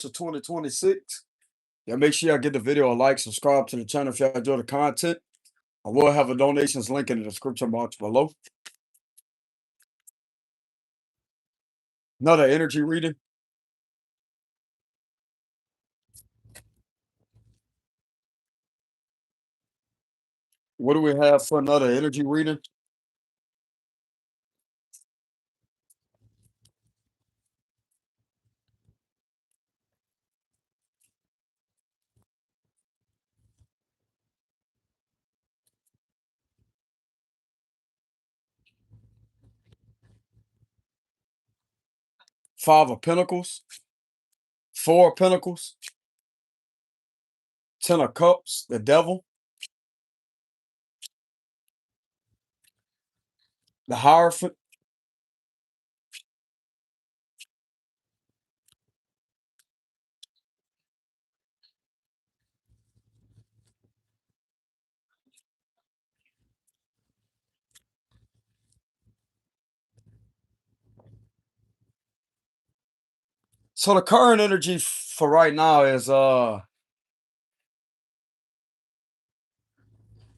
to 2026. Yeah, make sure y'all give the video a like, subscribe to the channel if y'all enjoy the content. I will have a donations link in the description box below. Another energy reading. What do we have for another energy reading? Five of Pentacles, Four of Pentacles, Ten of Cups, the Devil, the Hierophant. So the current energy for right now is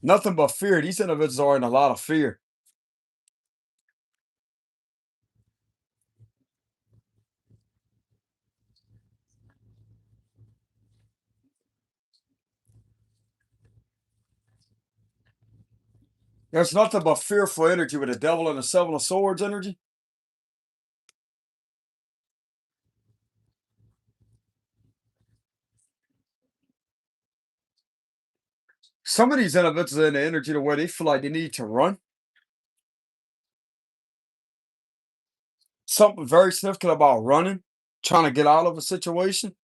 nothing but fear. These individuals are in a lot of fear. There's nothing but fearful energy with the Devil and the Seven of Swords energy. Some of these individuals are in the energy to where they feel like they need to run. Something very significant about running, trying to get out of a situation.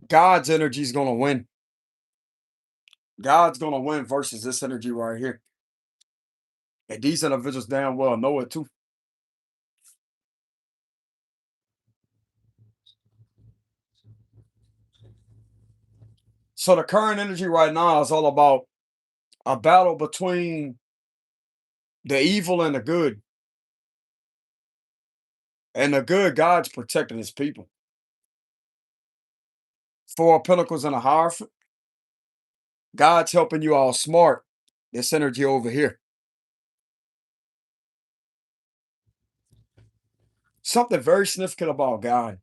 God's energy is going to win. God's going to win versus this energy right here. And these individuals damn well know it too. So the current energy right now is all about a battle between the evil and the good. And the good, God's protecting his people. Four of Pentacles and a Hierophant. God's helping you all smart. This energy over here. Something very significant about God.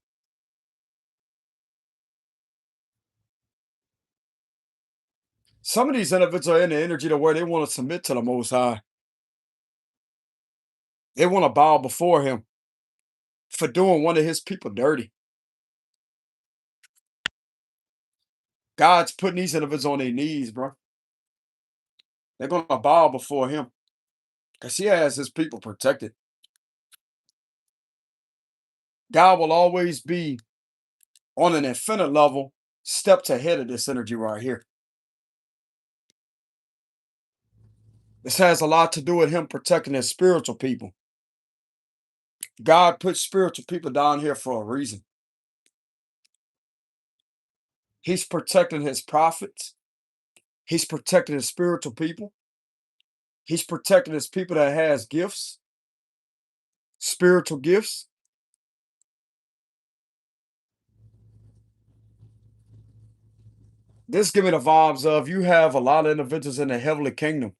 Some of these individuals are in the energy to where they want to submit to the Most High. They want to bow before him for doing one of his people dirty. God's putting these individuals on their knees, bro. They're going to bow before him because he has his people protected. God will always be on an infinite level, steps ahead of this energy right here. This has a lot to do with him protecting his spiritual people. God put spiritual people down here for a reason. He's protecting his prophets. He's protecting his spiritual people. He's protecting his people that has gifts, spiritual gifts. This give me the vibes of you have a lot of individuals in the heavenly kingdom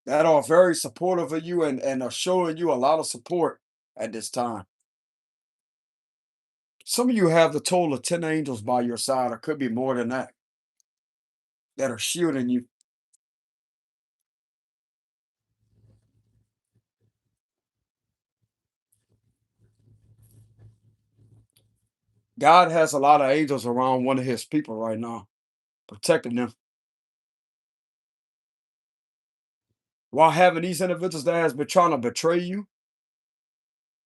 that are very supportive of you and are showing you a lot of support at this time. Some of you have the total of 10 angels by your side, or could be more than that are shielding you. God has a lot of angels around one of his people right now, protecting them. While having these individuals that has been trying to betray you,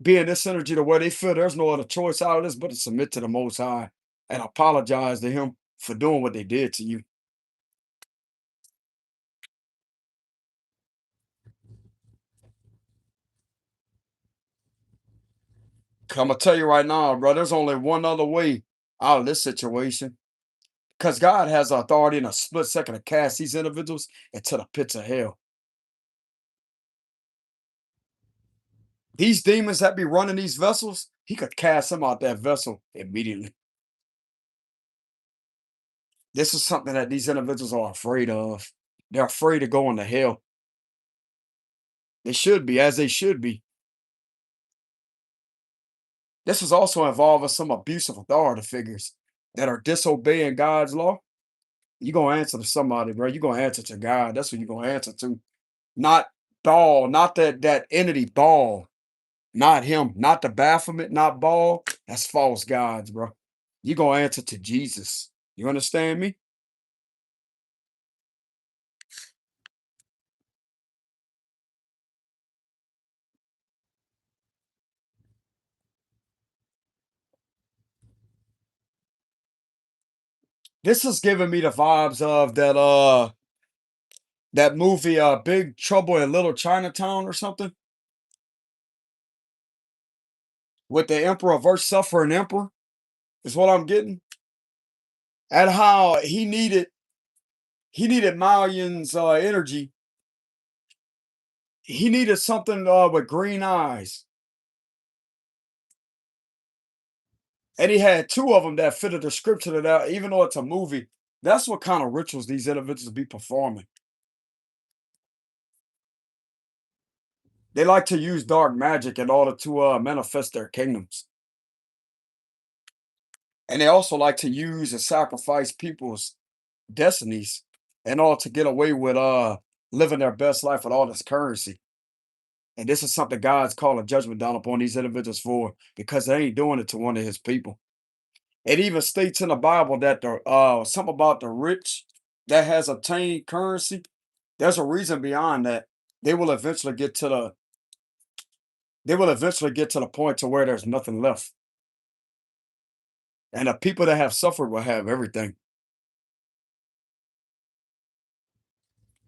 being this energy to where they feel there's no other choice out of this but to submit to the Most High and apologize to him for doing what they did to you. 'Cause I'm gonna tell you right now, bro, there's only one other way out of this situation. Because God has authority in a split second to cast these individuals into the pits of hell. These demons that be running these vessels, he could cast them out that vessel immediately. This is something that these individuals are afraid of. They're afraid of going to hell. They should be, as they should be. This is also involving some abusive authority figures that are disobeying God's law. You're gonna answer to somebody, bro. You're gonna answer to God. That's what you're gonna answer to. Not Baal, not that entity Baal, not him, not the Baphomet, not Baal. That's false gods, bro. You're gonna answer to Jesus. You understand me? This is giving me the vibes of that movie Big Trouble in Little Chinatown or something with the emperor versus suffering emperor is what I'm getting. And how he needed Malian's energy. He needed something with green eyes. And he had two of them that fit the description of that, even though it's a movie. That's what kind of rituals these individuals be performing. They like to use dark magic in order to manifest their kingdoms. And they also like to use and sacrifice people's destinies in order to get away with living their best life with all this currency. And this is something God's calling judgment down upon these individuals for because they ain't doing it to one of his people. It even states in the Bible that the something about the rich that has obtained currency. There's a reason beyond that. They will eventually get to the they will eventually get to the point to where there's nothing left. And the people that have suffered will have everything.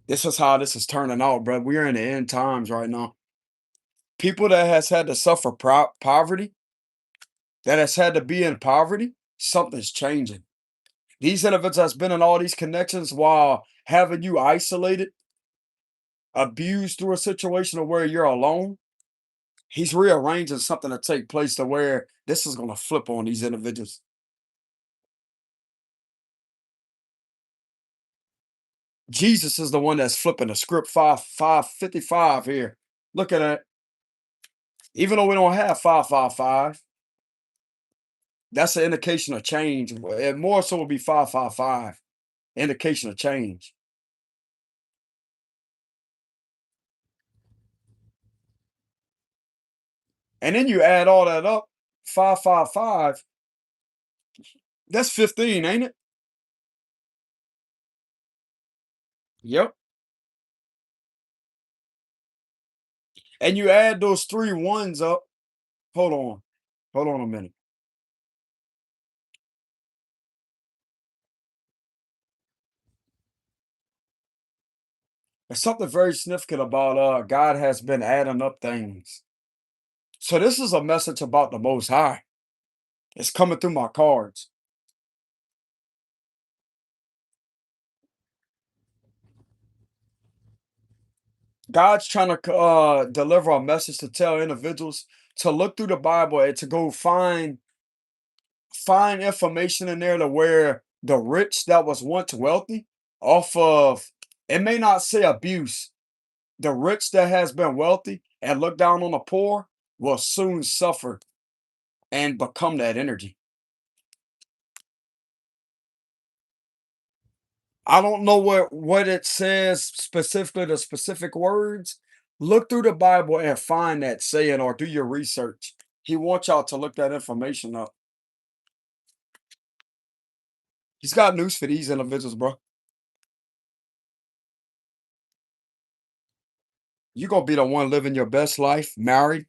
This is how this is turning out, bro. We're in the end times right now. People that has had to suffer poverty, that has had to be in poverty, something's changing. These individuals that's been in all these connections while having you isolated, abused through a situation of where you're alone, he's rearranging something to take place to where this is going to flip on these individuals. Jesus is the one that's flipping the script 555 here. Look at that. Even though we don't have 555, that's an indication of change. And more so would be 555, indication of change. And then you add all that up, 555, that's 15, ain't it? Yep. And you add those three ones up. Hold on. Hold on a minute. There's something very significant about God has been adding up things. So this is a message about the most high. It's coming through my cards. God's trying to deliver a message to tell individuals to look through the Bible and to go find information in there to where the rich that was once wealthy off of, it may not say abuse, the rich that has been wealthy and look down on the poor will soon suffer and become that energy. I don't know what it says specifically, the specific words. Look through the Bible and find that saying or do your research. He wants y'all to look that information up. He's got news for these individuals, bro. You're gonna be the one living your best life, married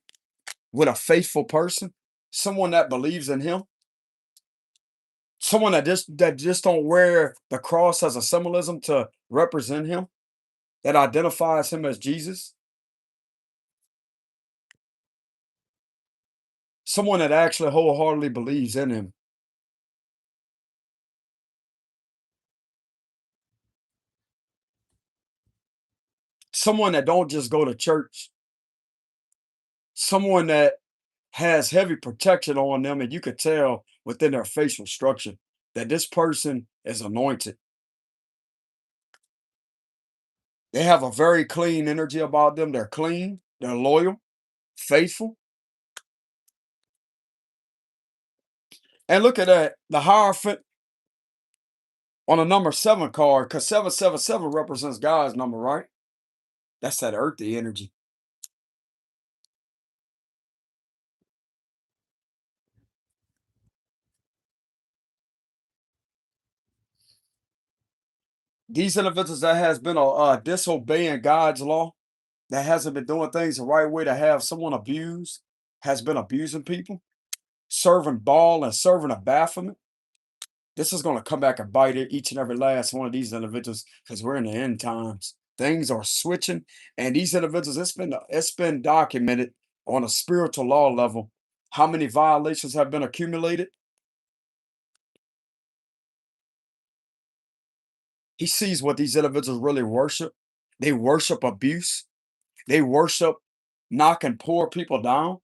with a faithful person, someone that believes in him, someone that just don't wear the cross as a symbolism to represent him, that identifies him as Jesus, someone that actually wholeheartedly believes in him. Someone that don't just go to church, someone that has heavy protection on them, and you could tell within their facial structure that this person is anointed. They have a very clean energy about them. They're clean, they're loyal, faithful. And look at that, the Hierophant on a number 7 card, because 777 represents God's number, right? That's that earthy energy. These individuals that has been disobeying God's law, that hasn't been doing things the right way, to have someone abused, has been abusing people, serving ball and serving a Baphomet. This is going to come back and bite each and every last one of these individuals, because we're in the end times. Things are switching, and these individuals, it's been documented on a spiritual law level how many violations have been accumulated. He sees what these individuals really worship. They worship abuse. They worship knocking poor people down.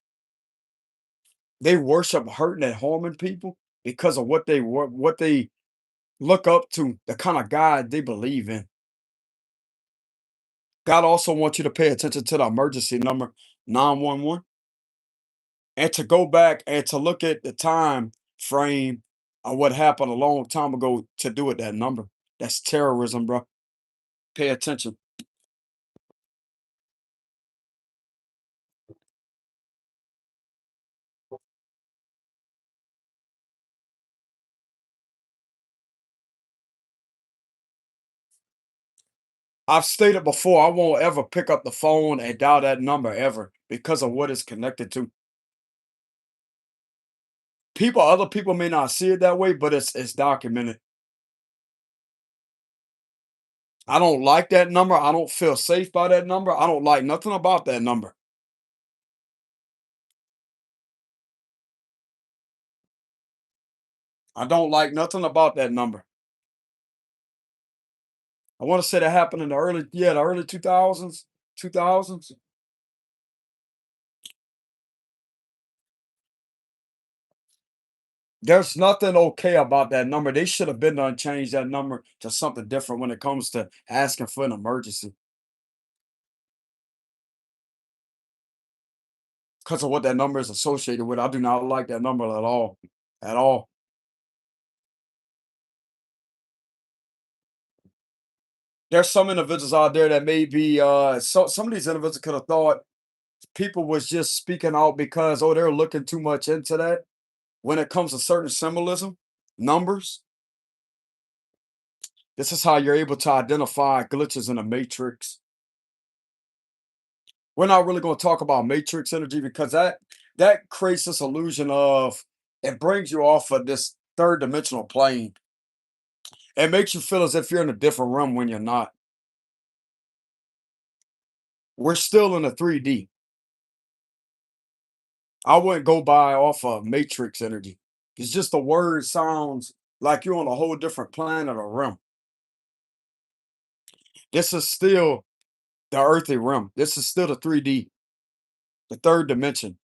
They worship hurting and harming people because of what they look up to, the kind of God they believe in. God also wants you to pay attention to the emergency number 911, and to go back and to look at the time frame of what happened a long time ago to do with that number. That's terrorism, bro. Pay attention. I've stated before, I won't ever pick up the phone and dial that number ever because of what it's connected to. Other people may not see it that way, but it's documented. I don't like that number. I don't feel safe by that number. I don't like nothing about that number. I don't like nothing about that number. I want to say that happened in the early 2000s, 2000s. There's nothing okay about that number. They should have been done change that number to something different when it comes to asking for an emergency, because of what that number is associated with. I do not like that number at all. At all. There's some individuals out there that may be some of these individuals could have thought people was just speaking out because, oh, they're looking too much into that. When it comes to certain symbolism, numbers, this is how you're able to identify glitches in the matrix. We're not really going to talk about matrix energy because that creates this illusion of, it brings you off of this third dimensional plane. It makes you feel as if you're in a different realm when you're not. We're still in a 3D. I wouldn't go by off of matrix energy. It's just the word sounds like you're on a whole different planet or realm. This is still the earthly realm. This is still the 3D, the third dimension.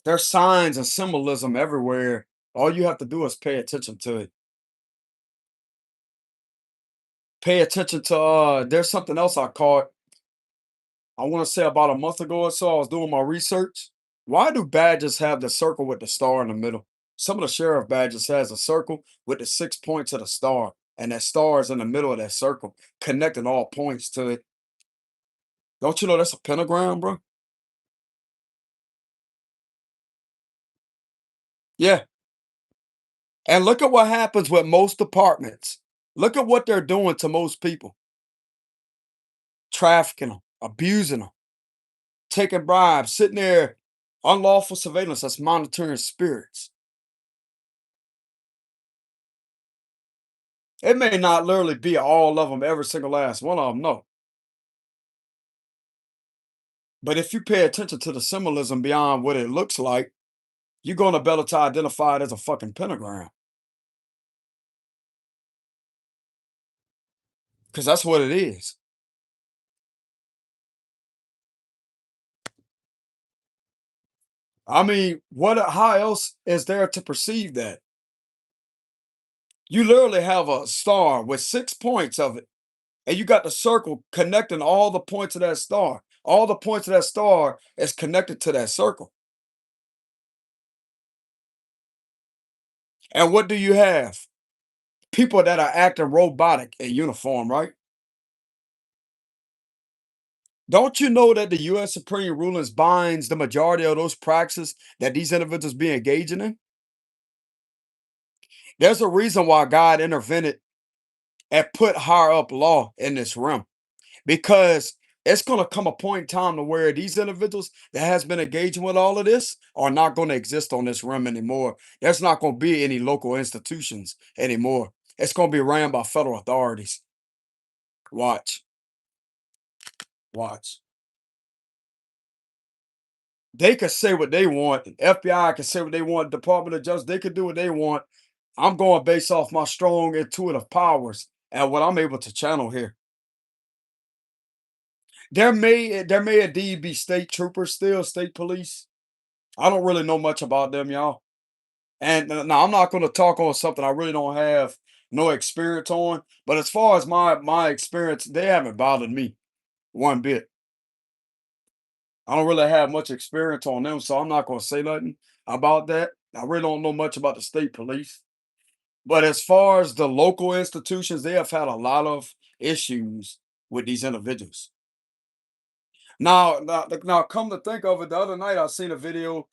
There's signs and symbolism everywhere. All you have to do is pay attention to it. Pay attention to there's something else I caught. I want to say about a month ago or so, I was doing my research. Why do badges have the circle with the star in the middle? Some of the sheriff badges has a circle with the 6 points of the star, and that star is in the middle of that circle, connecting all points to it. Don't you know that's a pentagram, bro? Yeah. And look at what happens with most departments. Look at what they're doing to most people, trafficking them, abusing them, taking bribes, sitting there, unlawful surveillance that's monitoring spirits. It may not literally be all of them, every single last one of them, no. But if you pay attention to the symbolism beyond what it looks like, you're going to be able to identify it as a fucking pentagram. because that's what it is. I mean, what how else is there to perceive that? You literally have a star with 6 points of it, and you got the circle connecting all the points of that star. All the points of that star is connected to that circle. And what do you have? People that are acting robotic in uniform, right? Don't you know that the US Supreme rulings binds the majority of those practices that these individuals be engaging in? There's a reason why God intervened and put higher up law in this realm, because it's going to come a point in time to where these individuals that has been engaging with all of this are not going to exist on this realm anymore. There's not going to be any local institutions anymore. It's going to be ran by federal authorities. Watch, watch. They could say what they want. FBI can say what they want. Department of Justice, they could do what they want. I'm going based off my strong intuitive powers and what I'm able to channel here. There may indeed be state troopers still, state police. I don't really know much about them, y'all. And now I'm not going to talk on something I really don't have no experience on. But as far as my experience, they haven't bothered me one bit. I don't really have much experience on them, so I'm not going to say nothing about that. I really don't know much about the state police. But as far as the local institutions, they have had a lot of issues with these individuals. Now, come to think of it, the other night I seen a video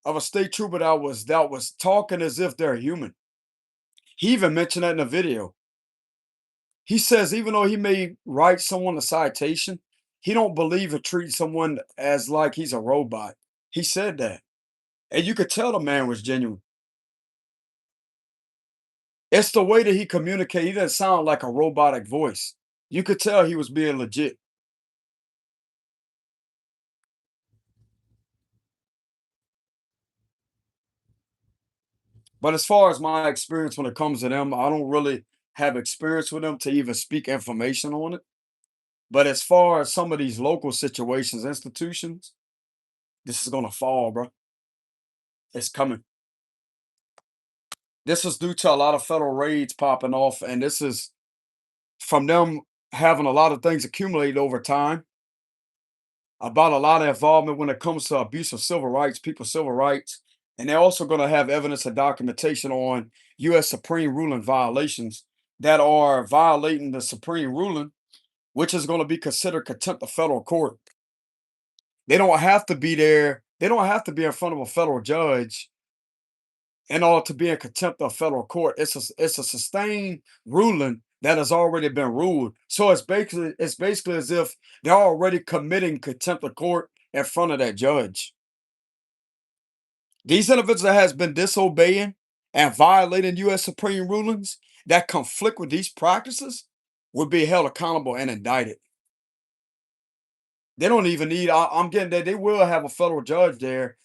of a state trooper that was talking as if they're human. He even mentioned that in the video. He says even though he may write someone a citation, he don't believe or treat someone as like he's a robot. He said that. And you could tell the man was genuine. It's the way that he communicated. He doesn't sound like a robotic voice. You could tell he was being legit. But as far as my experience when it comes to them, I don't really have experience with them to even speak information on it. But as far as some of these local situations, institutions, this is gonna fall, bro. It's coming. This is due to a lot of federal raids popping off, and this is from them having a lot of things accumulated over time about a lot of involvement when it comes to abuse of civil rights, people's civil rights. And they're also going to have evidence and documentation on US Supreme ruling violations that are violating the Supreme ruling, which is going to be considered contempt of federal court. They don't have to be there. They don't have to be in front of a federal judge in order to be in contempt of federal court. It's a sustained ruling that has already been ruled. So it's basically as if they're already committing contempt of court in front of that judge. These individuals that has been disobeying and violating U.S. Supreme rulings that conflict with these practices would be held accountable and indicted. They don't even need. I'm getting that they will have a federal judge there,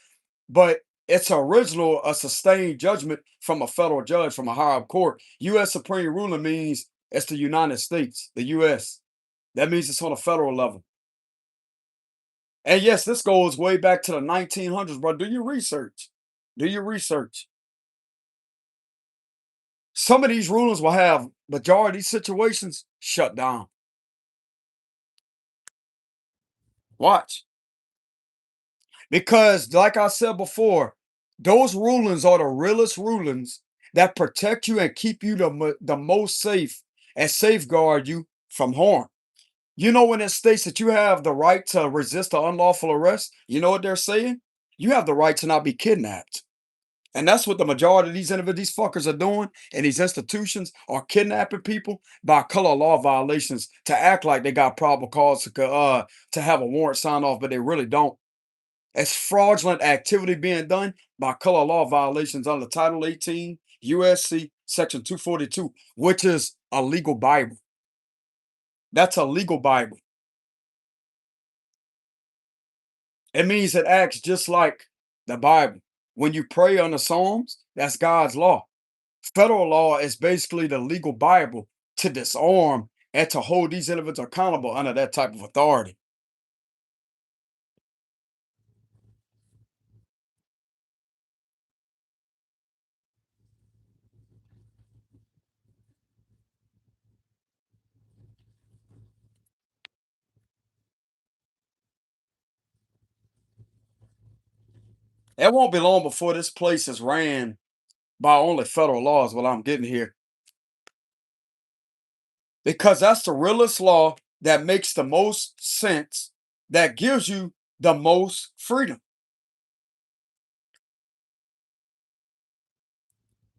but it's a sustained judgment from a federal judge from a higher up court. U.S. Supreme ruling means it's the United States, the U.S. That means it's on a federal level. And yes, this goes way back to the 1900s, bro. Do your research. Do your research. Some of these rulings will have majority situations shut down. Watch. Because, like I said before, those rulings are the realest rulings that protect you and keep you the most safe and safeguard you from harm. You know, when it states that you have the right to resist an unlawful arrest, you know what they're saying? You have the right to not be kidnapped. And that's what the majority of these fuckers are doing. And these institutions are kidnapping people by color law violations to act like they got probable cause to have a warrant signed off, but they really don't. It's fraudulent activity being done by color law violations under Title 18 USC Section 242, which is a legal Bible. That's a legal Bible. It means it acts just like the Bible. When you pray on the Psalms, that's God's law. Federal law is basically the legal Bible to disarm and to hold these individuals accountable under that type of authority. It won't be long before this place is ran by only federal laws. What I'm getting here, because that's the realest law that makes the most sense, that gives you the most freedom.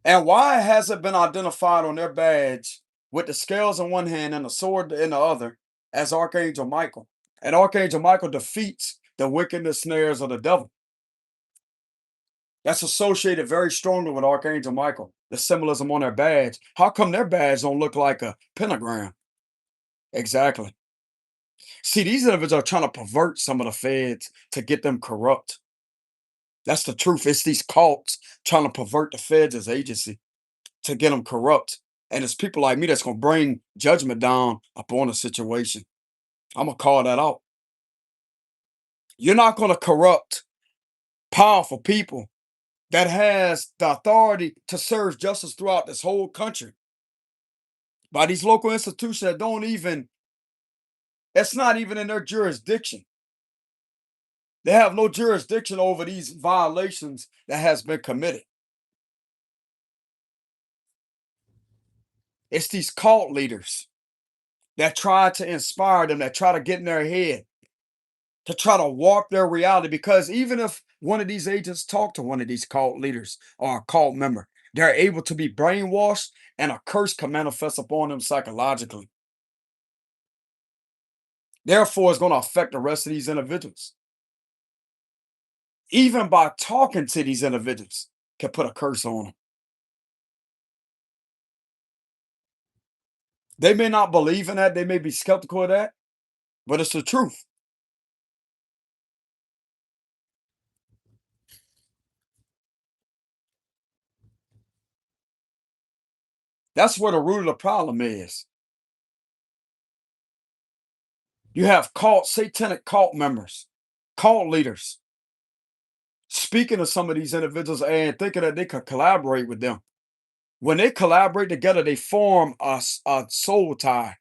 And why has it been identified on their badge with the scales in one hand and the sword in the other as Archangel Michael? And Archangel Michael defeats the wickedness snares of the devil. That's associated very strongly with Archangel Michael, the symbolism on their badge. How come their badge don't look like a pentagram? Exactly. See, these individuals are trying to pervert some of the feds to get them corrupt. That's the truth. It's these cults trying to pervert the feds as agency to get them corrupt. And it's people like me that's going to bring judgment down upon the situation. I'm going to call that out. You're not going to corrupt powerful people that has the authority to serve justice throughout this whole country by these local institutions that don't even, it's not even in their jurisdiction. They have no jurisdiction over these violations that has been committed. It's these cult leaders that try to inspire them, that try to get in their head, to try to warp their reality. Because even if one of these agents talk to one of these cult leaders or a cult member, they're able to be brainwashed and a curse can manifest upon them psychologically. Therefore, it's going to affect the rest of these individuals. Even by talking to these individuals, can put a curse on them. They may not believe in that, they may be skeptical of that, but it's the truth. That's where the root of the problem is. You have cult, satanic cult members, cult leaders, speaking to some of these individuals and thinking that they could collaborate with them. When they collaborate together, they form a soul tie.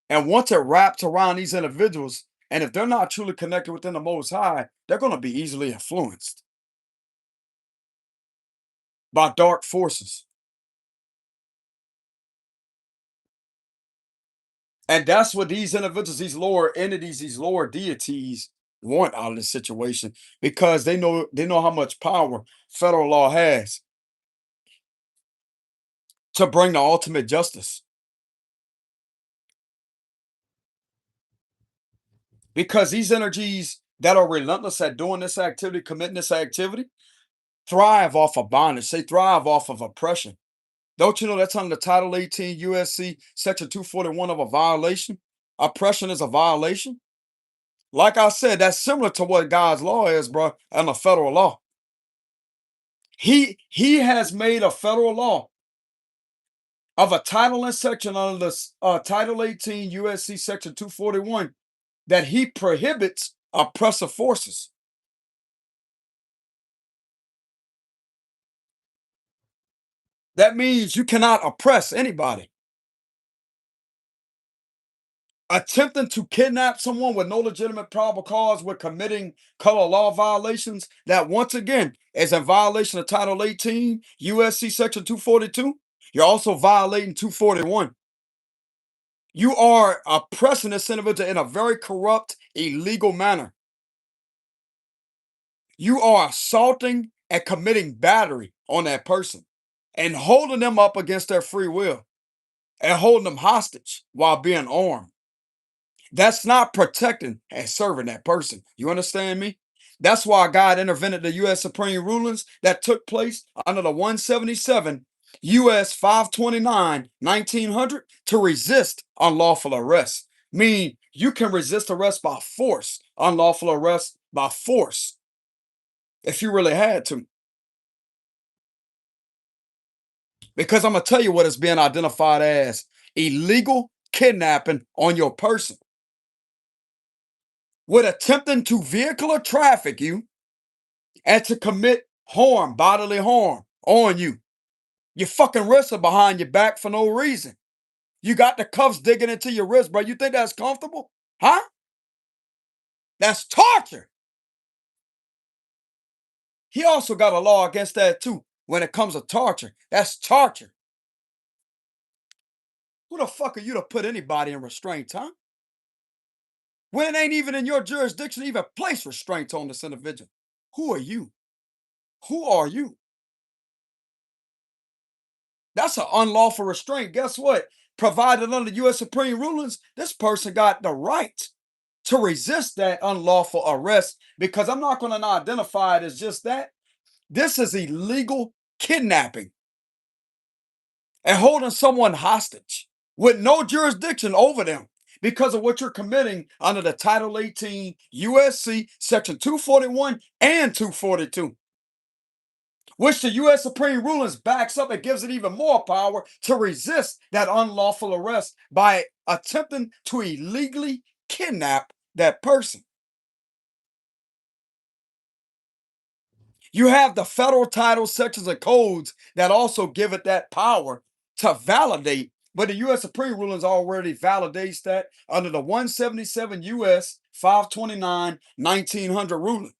And once it wraps around these individuals, and if they're not truly connected within the Most High, they're going to be easily influenced by dark forces. And that's what these individuals, these lower entities, these lower deities want out of this situation because they know how much power federal law has to bring the ultimate justice. Because these energies that are relentless at doing this activity, committing this activity, thrive off of bondage. They thrive off of oppression. Don't you know that's under Title 18 USC Section 241 of a violation? Oppression is a violation. Like I said, that's similar to what God's law is, bro, and the federal law. He has made a federal law of a title and section under the Title 18 USC Section 241 that he prohibits oppressive forces. That means you cannot oppress anybody. Attempting to kidnap someone with no legitimate probable cause with committing color law violations, that once again is in violation of Title 18 USC Section 242. You're also violating 241. You are oppressing this individual in a very corrupt, illegal manner. You are assaulting and committing battery on that person and holding them up against their free will and holding them hostage while being armed. That's not protecting and serving that person. You understand me? That's why God intervened the U.S. Supreme rulings that took place under the 177 U.S. 529 1900 to resist unlawful arrest. Mean you can resist arrest by force, unlawful arrest by force, if you really had to. Because I'm going to tell you what is being identified as illegal kidnapping on your person with attempting to vehicle or traffic you and to commit harm, bodily harm on you. You fucking wrists are behind your back for no reason. You got the cuffs digging into your wrist, bro. You think that's comfortable? Huh? That's torture. He also got a law against that too when it comes to torture. That's torture. Who the fuck are you to put anybody in restraint, huh? When it ain't even in your jurisdiction to even place restraints on this individual. Who are you? Who are you? That's an unlawful restraint. Guess what? Provided under U.S. Supreme rulings, this person got the right to resist that unlawful arrest because I'm not going to identify it as just that. This is illegal kidnapping and holding someone hostage with no jurisdiction over them because of what you're committing under the Title 18 USC Section 241 and 242, which the U.S. Supreme rulings backs up and gives it even more power to resist that unlawful arrest by attempting to illegally kidnap that person. You have the federal title sections and codes that also give it that power to validate, but the U.S. Supreme rulings already validates that under the 177 U.S. 529 1900 ruling.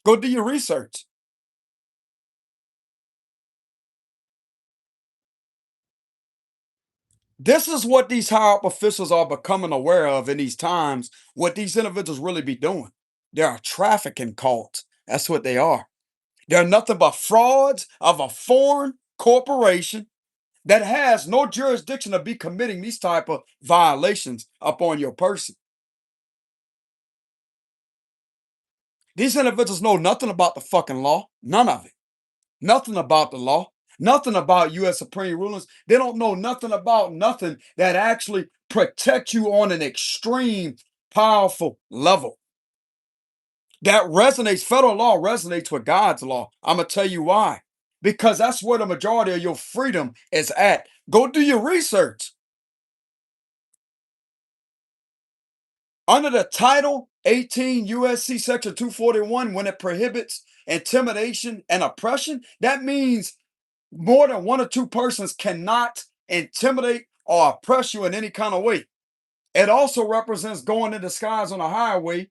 Go do your research. This is what these higher up officials are becoming aware of in these times, what these individuals really be doing. They're a trafficking cult. That's what they are. They're nothing but frauds of a foreign corporation that has no jurisdiction to be committing these type of violations upon your person. These individuals know nothing about the fucking law. None of it. Nothing about the law. Nothing about U.S. Supreme rulings. They don't know nothing about nothing that actually protect you on an extreme, powerful level. That resonates, federal law resonates with God's law. I'm going to tell you why. Because that's where the majority of your freedom is at. Go do your research. Under the Title 18 USC Section 241, when it prohibits intimidation and oppression, that means more than one or two persons cannot intimidate or oppress you in any kind of way. It also represents going in disguise on a highway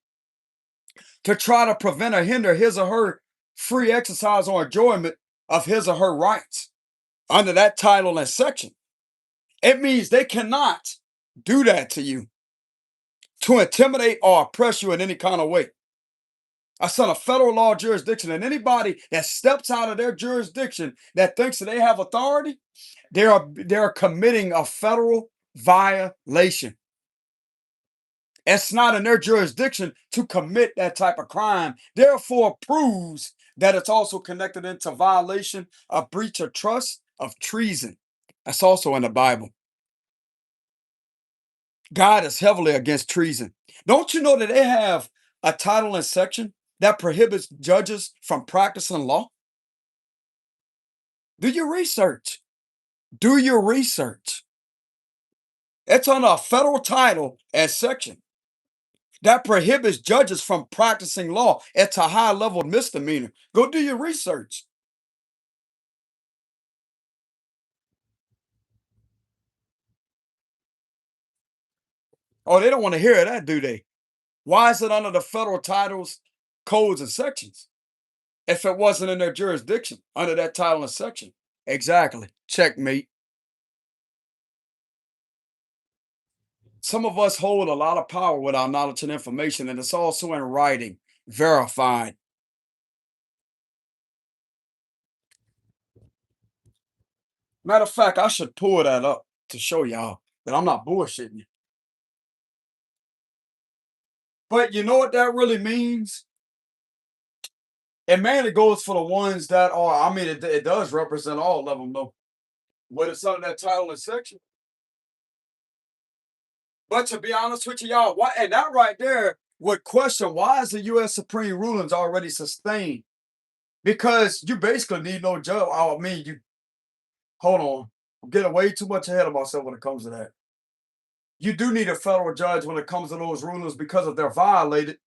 to try to prevent or hinder his or her free exercise or enjoyment of his or her rights under that title and section. It means they cannot do that to you to intimidate or oppress you in any kind of way. That's on a federal law jurisdiction, and anybody that steps out of their jurisdiction that thinks that they have authority, they're committing a federal violation. It's not in their jurisdiction to commit that type of crime. Therefore, proves that it's also connected into violation of breach of trust of treason. That's also in the Bible. God is heavily against treason. Don't you know that they have a title and section that prohibits judges from practicing law? Do your research. Do your research. It's on a federal title and section that prohibits judges from practicing law. It's a high level misdemeanor. Go do your research. Oh, they don't want to hear that, do they? Why is it under the federal titles, codes, and sections if it wasn't in their jurisdiction under that title and section? Exactly. Checkmate. Some of us hold a lot of power with our knowledge and information, and it's also in writing, verified. Matter of fact, I should pull that up to show y'all that I'm not bullshitting you. But you know what that really means? It mainly goes for the ones that are, I mean, it does represent all of them, though. But it's under that title and section. But to be honest with you, y'all, why, and that right there would question why is the U.S. Supreme rulings already sustained? Because you basically need no judge. I mean, you hold on. I'm getting way too much ahead of myself when it comes to that. You do need a federal judge when it comes to those rulings because if they're violated,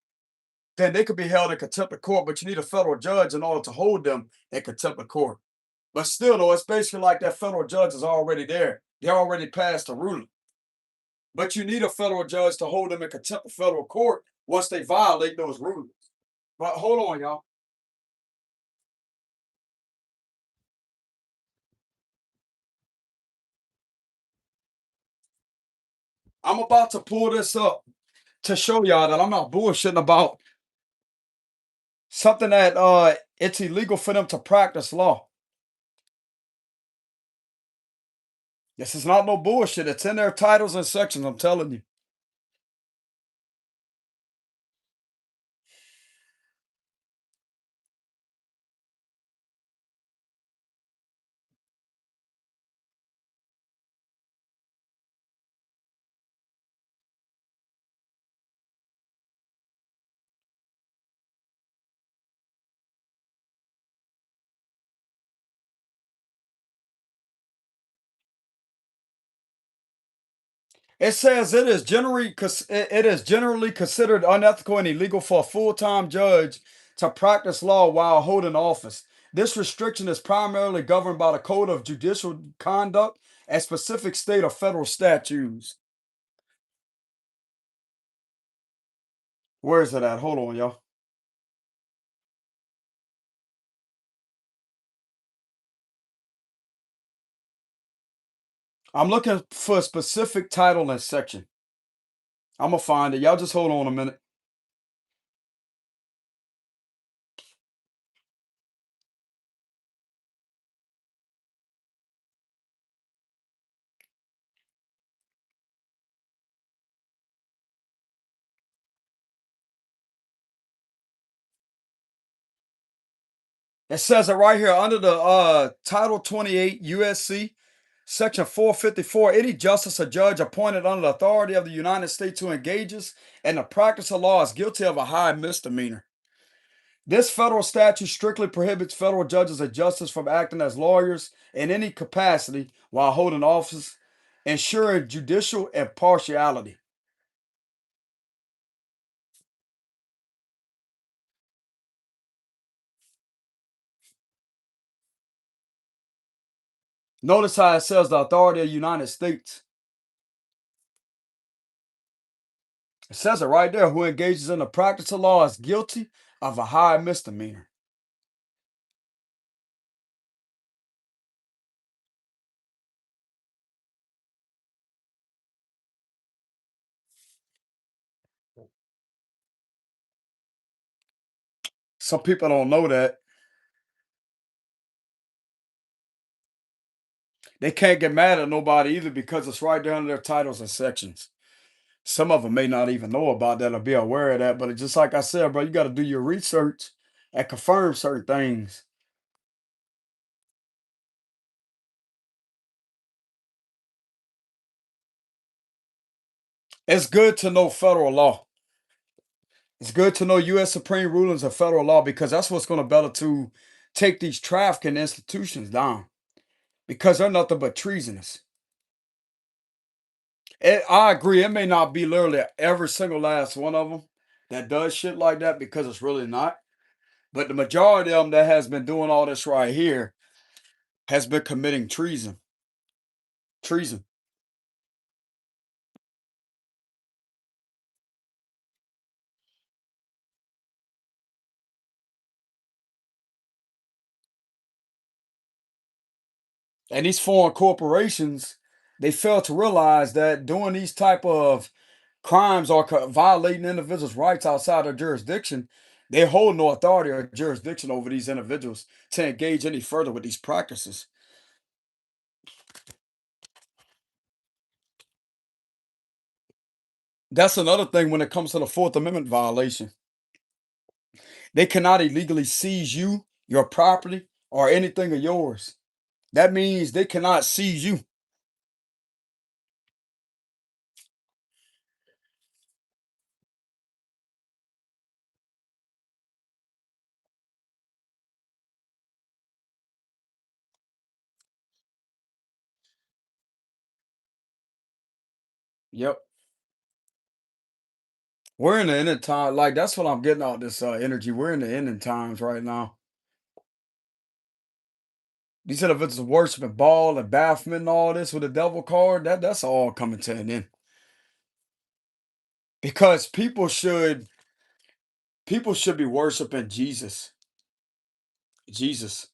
then they could be held in contempt of court, but you need a federal judge in order to hold them in contempt of court. But still, though, it's basically like that federal judge is already there. They already passed a ruling. But you need a federal judge to hold them in contempt of federal court once they violate those rulings. But hold on, y'all. I'm about to pull this up to show y'all that I'm not bullshitting about something that it's illegal for them to practice law. This is not no bullshit. It's in their titles and sections, I'm telling you. It says it is generally considered unethical and illegal for a full-time judge to practice law while holding office. This restriction is primarily governed by the Code of Judicial Conduct and specific state or federal statutes. Where is it at? Hold on, y'all. I'm looking for a specific title and section. I'm gonna find it. Y'all just hold on a minute. It says it right here under the Title 28 USC Section 454. Any justice or judge appointed under the authority of the United States who engages in the practice of law is guilty of a high misdemeanor. This federal statute strictly prohibits federal judges and justices from acting as lawyers in any capacity while holding office, ensuring judicial impartiality. Notice how it says the authority of the United States. It says it right there. Who engages in the practice of law is guilty of a high misdemeanor. Some people don't know that. They can't get mad at nobody either because it's right there under their titles and sections. Some of them may not even know about that or be aware of that, but it's just like I said, bro, you got to do your research and confirm certain things. It's good to know federal law. It's good to know U.S. Supreme rulings of federal law because that's what's going to better to take these trafficking institutions down because they're nothing but treasonous. I agree. It may not be literally every single last one of them that does shit like that because it's really not. But the majority of them that has been doing all this right here has been committing treason. Treason. And these foreign corporations, they fail to realize that doing these type of crimes or violating individuals' rights outside their jurisdiction, they hold no authority or jurisdiction over these individuals to engage any further with these practices. That's another thing when it comes to the Fourth Amendment violation. They cannot illegally seize you, your property, or anything of yours. That means they cannot seize you. Yep. We're in the ending time. Like that's what I'm getting out this energy. We're in the ending times right now. These individuals worshiping Baal and Baphomet and all this with the devil card. That's all coming to an end. Because people should be worshiping Jesus. Jesus.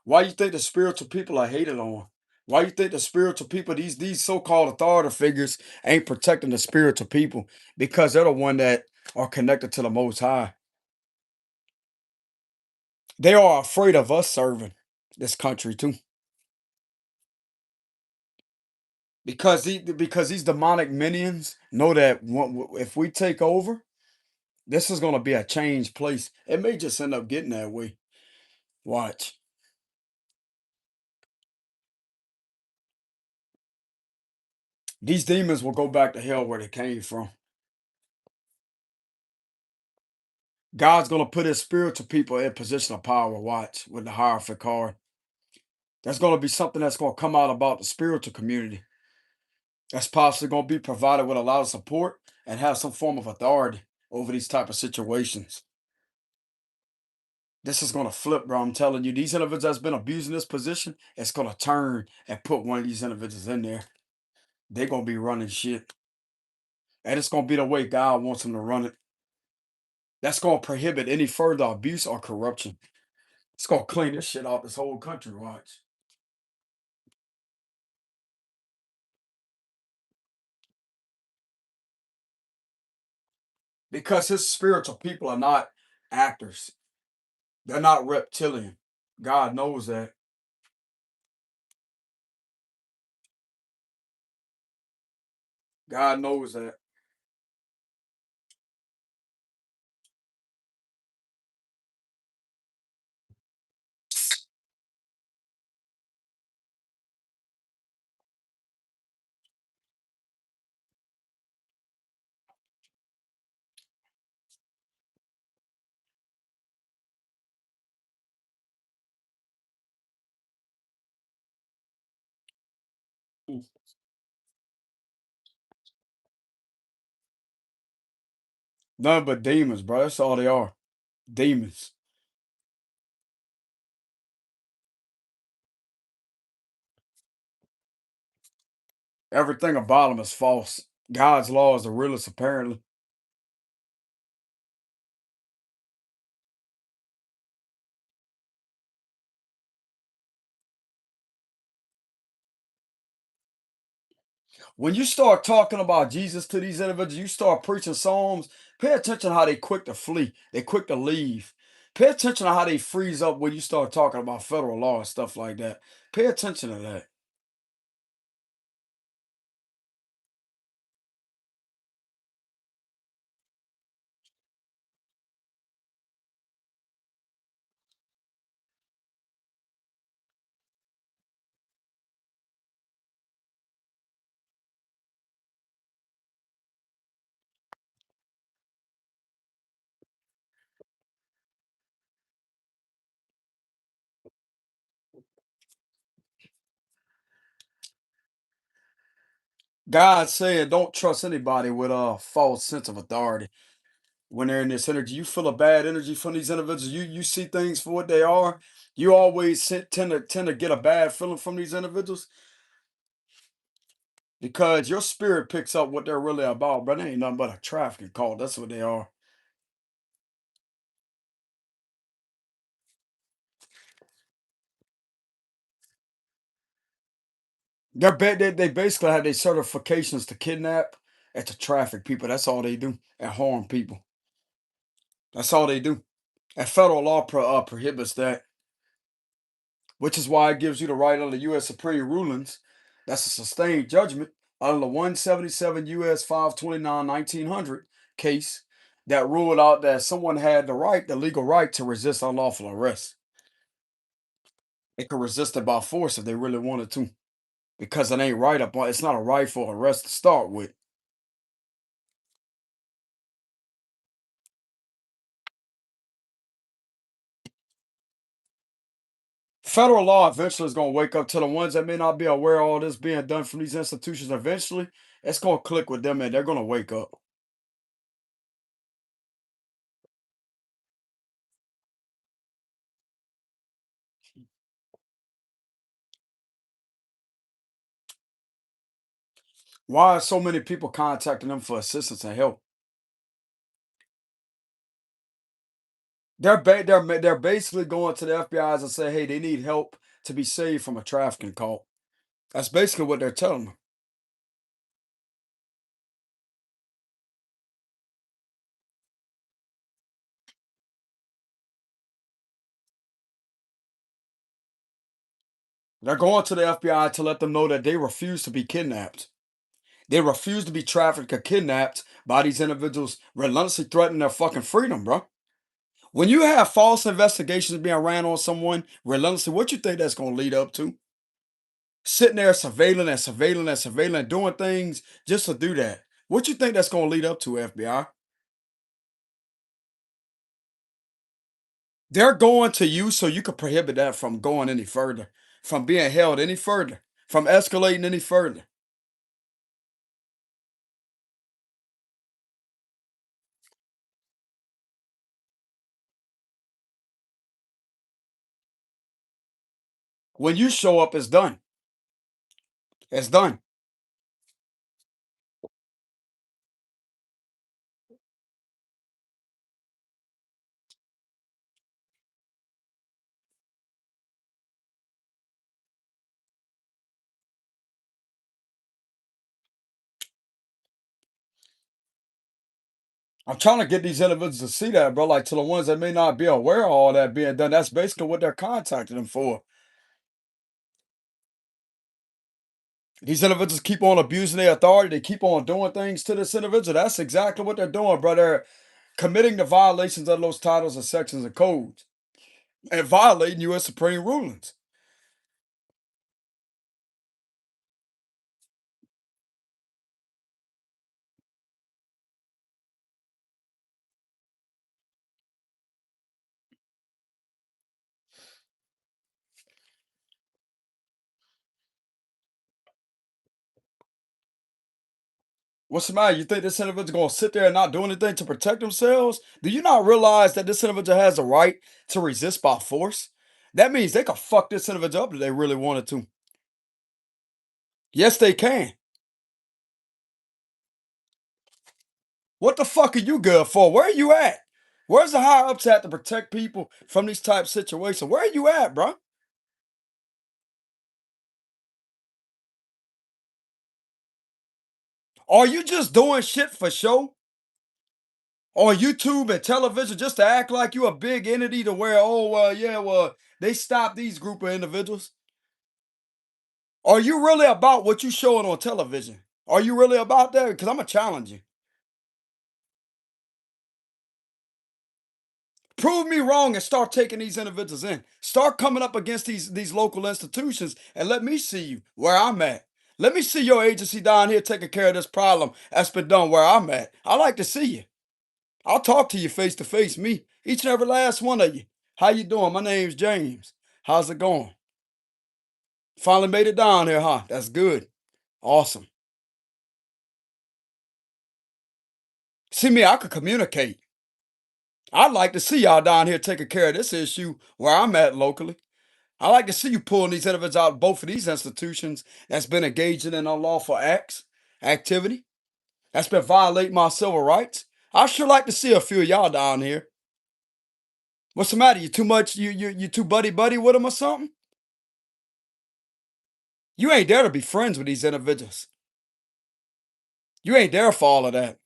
Why you think the spiritual people are hated on? Why you think the spiritual people, these so-called authority figures, ain't protecting the spiritual people? Because they're the one that are connected to the Most High. They are afraid of us serving this country too. Because these demonic minions know that if we take over, this is going to be a changed place. It may just end up getting that way. Watch. These demons will go back to hell where they came from. God's going to put his spiritual people in position of power. Watch with the hierophant card. That's going to be something that's going to come out about the spiritual community. That's possibly going to be provided with a lot of support and have some form of authority over these type of situations. This is going to flip, bro. I'm telling you, these individuals that's been abusing this position, it's going to turn and put one of these individuals in there. They're going to be running shit. And it's going to be the way God wants them to run it. That's going to prohibit any further abuse or corruption. It's going to clean this shit out this whole country, watch. Because his spiritual people are not actors. They're not reptilian. God knows that. God knows that. None but demons, bro. That's all they are. Demons. Everything about them is false. God's law is the realest, apparently. When you start talking about Jesus to these individuals, you start preaching Psalms, pay attention to how they quick to flee. They quick to leave. Pay attention to how they freeze up when you start talking about federal law and stuff like that. Pay attention to that. God said, don't trust anybody with a false sense of authority. When they're in this energy, you feel a bad energy from these individuals. You see things for what they are. You always tend to get a bad feeling from these individuals because your spirit picks up what they're really about. But they ain't nothing but a trafficking cult. That's what they are. They basically have their certifications to kidnap and to traffic people. That's all they do and harm people. That's all they do. And federal law prohibits that, which is why it gives you the right under U.S. Supreme rulings. That's a sustained judgment under the 177 U.S. 529 1900 case that ruled out that someone had the legal right to resist unlawful arrest. They could resist it by force if they really wanted to, because it ain't right up. It's not a right for arrest to start with. Federal law eventually is going to wake up to the ones that may not be aware of all this being done from these institutions. Eventually, it's going to click with them and they're going to wake up. Why are so many people contacting them for assistance and help? They're basically going to the FBI's and say, hey, they need help to be saved from a trafficking call. That's basically what they're telling them. They're going to the FBI to let them know that they refuse to be kidnapped. They refuse to be trafficked or kidnapped by these individuals relentlessly threatening their fucking freedom, bro. When you have false investigations being ran on someone relentlessly, what you think that's going to lead up to? Sitting there surveilling and surveilling and surveilling, doing things just to do that. What you think that's going to lead up to, FBI? They're going to you so you can prohibit that from going any further, from being held any further, from escalating any further. When you show up, it's done. It's done. I'm trying to get these individuals to see that, bro. Like to the ones that may not be aware of all that being done, that's basically what they're contacting them for. These individuals keep on abusing their authority. They keep on doing things to this individual. That's exactly what they're doing, bro. They're committing the violations of those titles and sections and codes and violating U.S. Supreme rulings. What's the matter? You think this individual gonna sit there and not do anything to protect themselves? Do you not realize that this individual has a right to resist by force? That means they could fuck this individual up if they really wanted to. Yes, they can. What the fuck are you good for? Where are you at? Where's the higher ups at to protect people from these type of situations? Where are you at, bro? Are you just doing shit for show on YouTube and television just to act like you a big entity to where, oh, well, yeah, well, they stopped these group of individuals? Are you really about what you showing on television? Are you really about that? Because I'm gonna challenge you. Prove me wrong and start taking these individuals in. Start coming up against these local institutions and let me see you where I'm at. Let me see your agency down here taking care of this problem that's been done where I'm at. I like to see you. I'll talk to you face to face, me, each and every last one of you. How you doing? My name's James. How's it going? Finally made it down here, huh? That's good. Awesome. See me, I could communicate. I'd like to see y'all down here taking care of this issue where I'm at locally. I like to see you pulling these individuals out of both of these institutions that's been engaging in unlawful activity, that's been violating my civil rights. I sure like to see a few of y'all down here. What's the matter? You too much? You too buddy buddy with them or something? You ain't there to be friends with these individuals. You ain't there for all of that.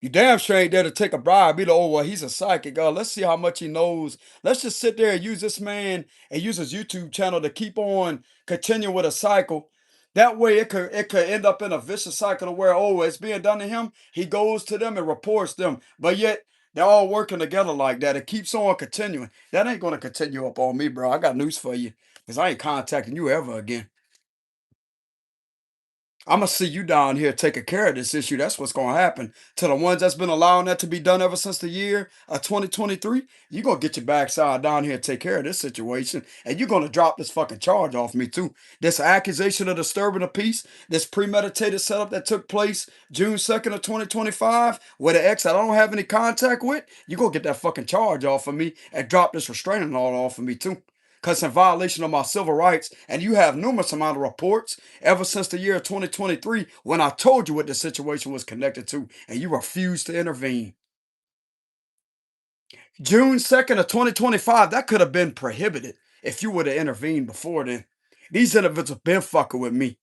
You damn sure ain't there to take a bribe. Be like, oh, well, he's a psychic. Let's see how much he knows. Let's just sit there and use this man and use his YouTube channel to keep on continuing with a cycle. That way it could end up in a vicious cycle of where, oh, it's being done to him. He goes to them and reports them. But yet they're all working together like that. It keeps on continuing. That ain't gonna continue up on me, bro. I got news for you. Because I ain't contacting you ever again. I'ma see you down here taking care of this issue. That's what's gonna happen. To the ones that's been allowing that to be done ever since the year of 2023, you gonna get your backside down here and take care of this situation. And you're gonna drop this fucking charge off me too. This accusation of disturbing the peace, this premeditated setup that took place June 2nd of 2025, with an ex that I don't have any contact with, you gonna get that fucking charge off of me and drop this restraining order off of me too. Cause it's in violation of my civil rights, and you have numerous amount of reports ever since the year 2023 when I told you what the situation was connected to, and you refused to intervene. June 2nd of 2025, that could have been prohibited if you would have intervened before then. These individuals have been fucking with me,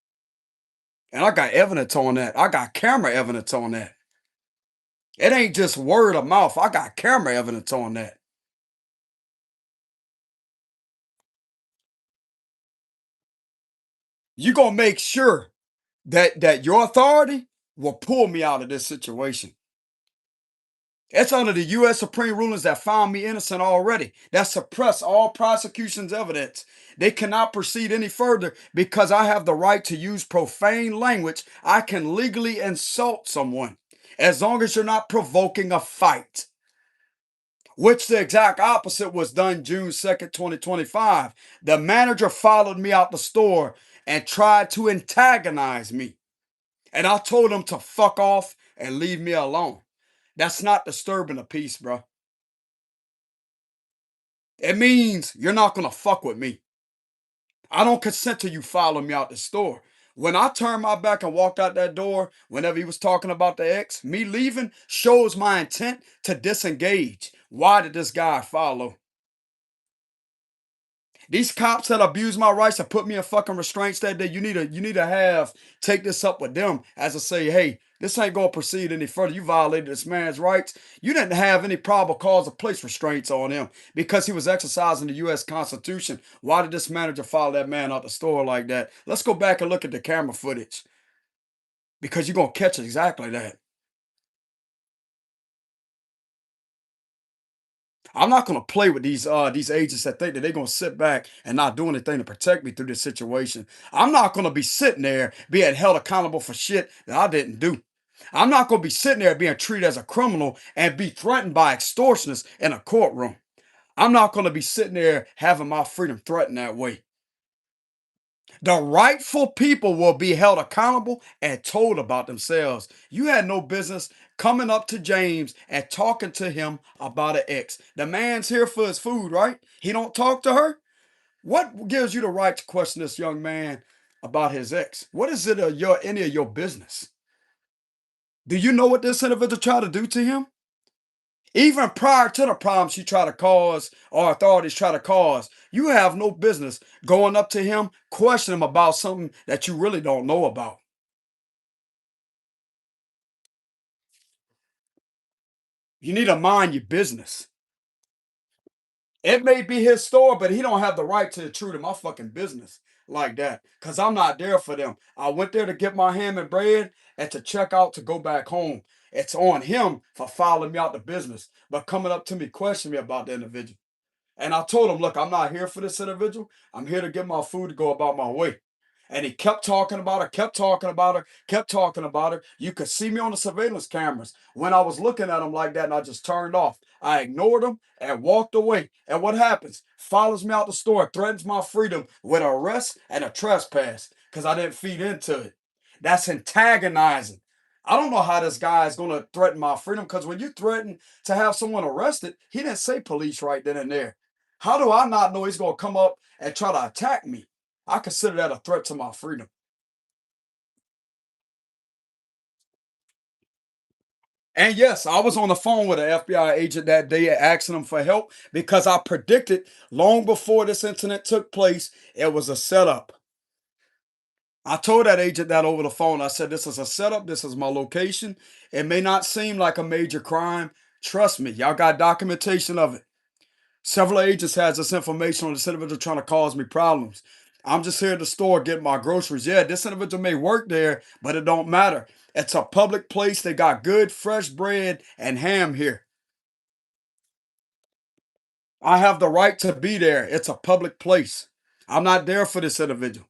and I got evidence on that. I got camera evidence on that. It ain't just word of mouth. I got camera evidence on that. You gonna make sure that your authority will pull me out of this situation. It's under the U.S. Supreme rulings that found me innocent already, that suppress all prosecution's evidence. They cannot proceed any further because I have the right to use profane language. I can legally insult someone as long as you're not provoking a fight, which the exact opposite was done June 2nd, 2025. The manager followed me out the store and tried to antagonize me. And I told him to fuck off and leave me alone. That's not disturbing the peace, bro. It means you're not gonna fuck with me. I don't consent to you following me out the store. When I turned my back and walked out that door, whenever he was talking about the ex, me leaving shows my intent to disengage. Why did this guy follow? These cops that abuse my rights and put me in fucking restraints that day, you need to have take this up with them as to say, hey, this ain't gonna proceed any further. You violated this man's rights. You didn't have any probable cause to place restraints on him because he was exercising the U.S. Constitution. Why did this manager follow that man out the store like that? Let's go back and look at the camera footage because you're gonna catch exactly that. I'm not gonna play with these agents that think that they're gonna sit back and not do anything to protect me through this situation. I'm not gonna be sitting there being held accountable for shit that I didn't do. I'm not gonna be sitting there being treated as a criminal and be threatened by extortionists in a courtroom. I'm not gonna be sitting there having my freedom threatened that way. The rightful people will be held accountable and told about themselves. You had no business coming up to James and talking to him about an ex. The man's here for his food, right? He don't talk to her. What gives you the right to question this young man about his ex? What is it of your any of your business? Do you know what this individual tried to do to him? Even prior to the problems she tried to cause or authorities try to cause, you have no business going up to him, questioning him about something that you really don't know about. You need to mind your business. It may be his store, but he don't have the right to intrude in my fucking business like that. Cause I'm not there for them. I went there to get my ham and bread and to check out to go back home. It's on him for following me out the business, but coming up to me questioning me about the individual. And I told him, look, I'm not here for this individual. I'm here to get my food to go about my way. And he kept talking about her, kept talking about her, kept talking about her. You could see me on the surveillance cameras when I was looking at him like that, and I just turned off. I ignored him and walked away. And what happens? Follows me out the store, threatens my freedom with arrest and a trespass because I didn't feed into it. That's antagonizing. I don't know how this guy is going to threaten my freedom because when you threaten to have someone arrested, he didn't say police right then and there. How do I not know he's going to come up and try to attack me? I consider that a threat to my freedom. And yes, I was on the phone with an FBI agent that day asking him for help because I predicted long before this incident took place, it was a setup. I told that agent that over the phone. I said, this is a setup. This is my location. It may not seem like a major crime. Trust me, y'all got documentation of it. Several agents has this information on this individual trying to cause me problems. I'm just here at the store getting my groceries. Yeah, this individual may work there, but it don't matter. It's a public place. They got good fresh bread and ham here. I have the right to be there. It's a public place. I'm not there for this individual.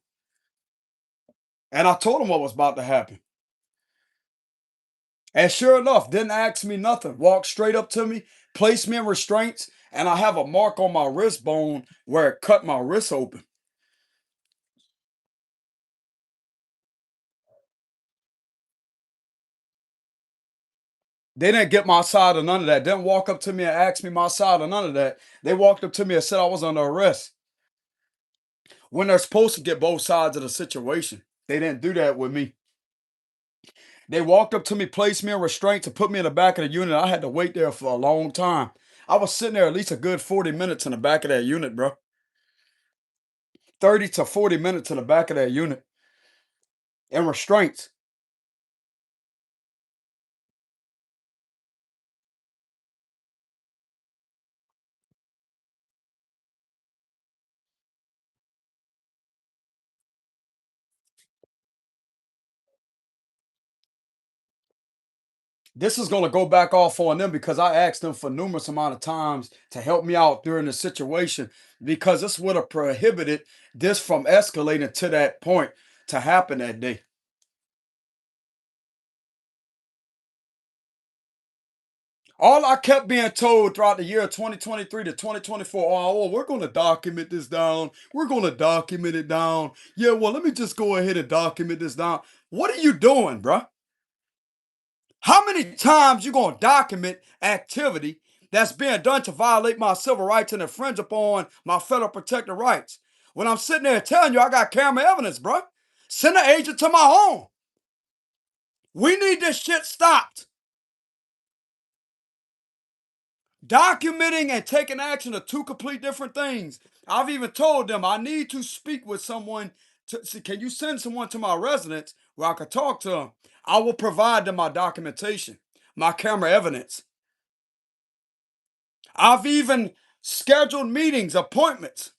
And I told him what was about to happen. And sure enough, didn't ask me nothing. Walked straight up to me, placed me in restraints, and I have a mark on my wrist bone where it cut my wrist open. They didn't get my side of none of that. Didn't walk up to me and ask me my side of none of that. They walked up to me and said I was under arrest when they're supposed to get both sides of the situation. They didn't do that with me. They walked up to me, placed me in restraints, and put me in the back of the unit. I had to wait there for a long time. I was sitting there at least a good 40 minutes in the back of that unit, bro. 30 to 40 minutes in the back of that unit in restraints. This is going to go back off on them because I asked them for numerous amount of times to help me out during the situation because this would have prohibited this from escalating to that point to happen that day. All I kept being told throughout the year 2023 to 2024, oh, we're going to document this down. We're going to document it down. Yeah, well, let me just go ahead and document this down. What are you doing, bruh? How many times you going to document activity that's being done to violate my civil rights and infringe upon my federal protected rights? When I'm sitting there telling you I got camera evidence, bruh. Send an agent to my home. We need this shit stopped. Documenting and taking action are two complete different things. I've even told them I need to speak with someone. Can you send someone to my residence where I could talk to them? I will provide them my documentation, my camera evidence. I've even scheduled meetings, appointments.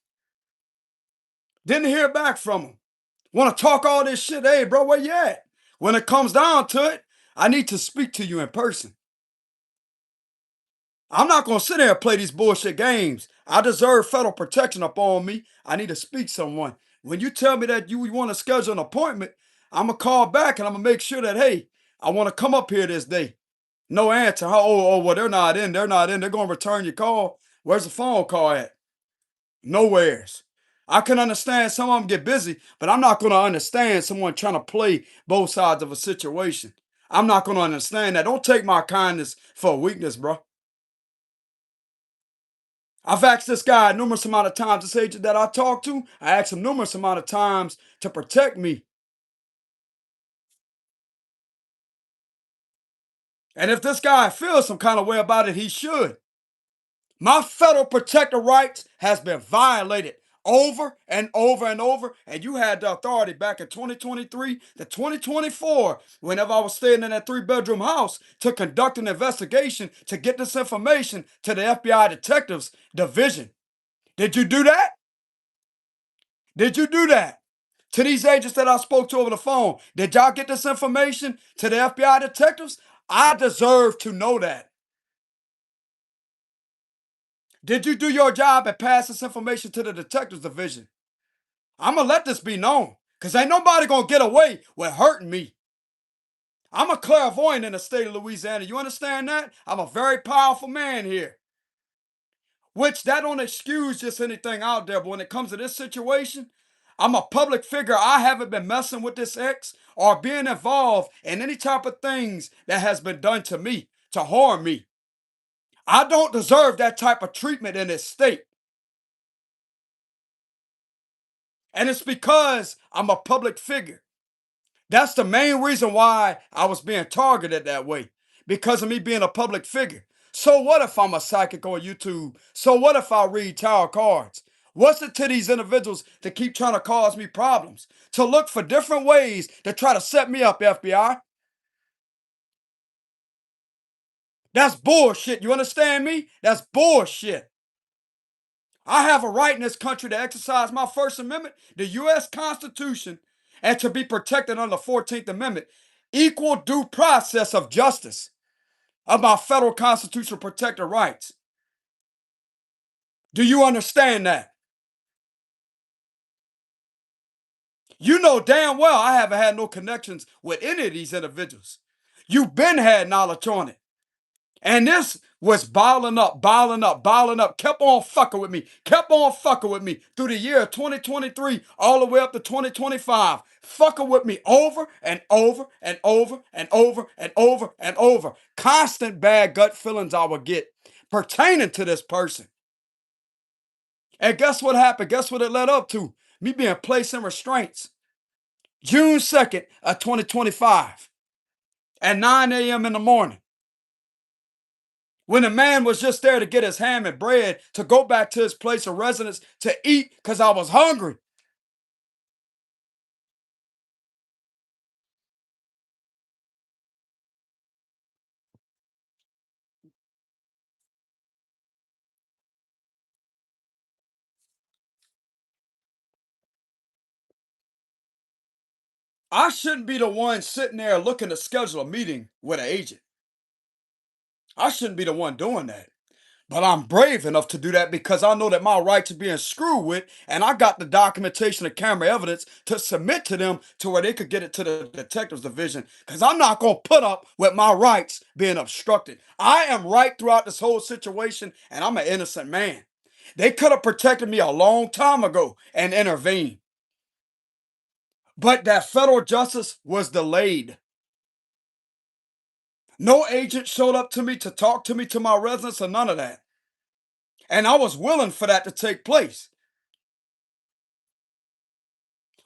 Didn't hear back from them. Want to talk all this shit? Hey, bro, where you at? When it comes down to it, I need to speak to you in person. I'm not gonna sit there and play these bullshit games. I deserve federal protection up on me. I need to speak to someone. When you tell me that you want to schedule an appointment, I'm gonna call back and I'm gonna make sure that hey, I want to come up here this day. No answer. Well, they're not in. They're not in. They're gonna return your call. Where's the phone call at? Nowheres. I can understand some of them get busy, but I'm not gonna understand someone trying to play both sides of a situation. I'm not gonna understand that. Don't take my kindness for a weakness, bro. I've asked this guy numerous amount of times, this agent that I talked to, I asked him numerous amount of times to protect me. And if this guy feels some kind of way about it, he should. My federal protector rights has been violated over and over and over. And you had the authority back in 2023 to 2024, whenever I was staying in that 3-bedroom house, to conduct an investigation to get this information to the FBI Detectives Division. Did you do that? Did you do that? To these agents that I spoke to over the phone, did y'all get this information to the FBI detectives? I deserve to know that. Did you do your job and pass this information to the detectives division? I'm gonna let this be known, because ain't nobody gonna get away with hurting me. I'm a clairvoyant in the state of Louisiana. You understand that? I'm a very powerful man here. Which that don't excuse just anything out there, but when it comes to this situation, I'm a public figure. I haven't been messing with this ex or being involved in any type of things that has been done to me to harm me. I don't deserve that type of treatment in this state. And it's because I'm a public figure. That's the main reason why I was being targeted that way, because of me being a public figure. So what if I'm a psychic on YouTube? So what if I read tarot cards? What's it to these individuals to keep trying to cause me problems? To look for different ways to try to set me up, FBI? That's bullshit. You understand me? That's bullshit. I have a right in this country to exercise my First Amendment, the U.S. Constitution, and to be protected under the 14th Amendment. Equal due process of justice of my federal constitutional protected rights. Do you understand that? You know damn well I haven't had no connections with any of these individuals. You've been had knowledge on it. And this was bottling up, kept on fucking with me, through the year 2023 all the way up to 2025. Fucking with me over and over and over and over and over and over. Constant bad gut feelings I would get pertaining to this person. And guess what happened? Guess what it led up to? Me being placed in restraints. June 2nd of 2025 at 9 a.m. in the morning. When the man was just there to get his ham and bread to go back to his place of residence to eat because I was hungry. I shouldn't be the one sitting there looking to schedule a meeting with an agent. I shouldn't be the one doing that. But I'm brave enough to do that because I know that my rights are being screwed with, and I got the documentation and camera evidence to submit to them to where they could get it to the detectives division. Because I'm not going to put up with my rights being obstructed. I am right throughout this whole situation, and I'm an innocent man. They could have protected me a long time ago and intervened. But that federal justice was delayed. No agent showed up to me to talk to me to my residence or none of that. And I was willing for that to take place.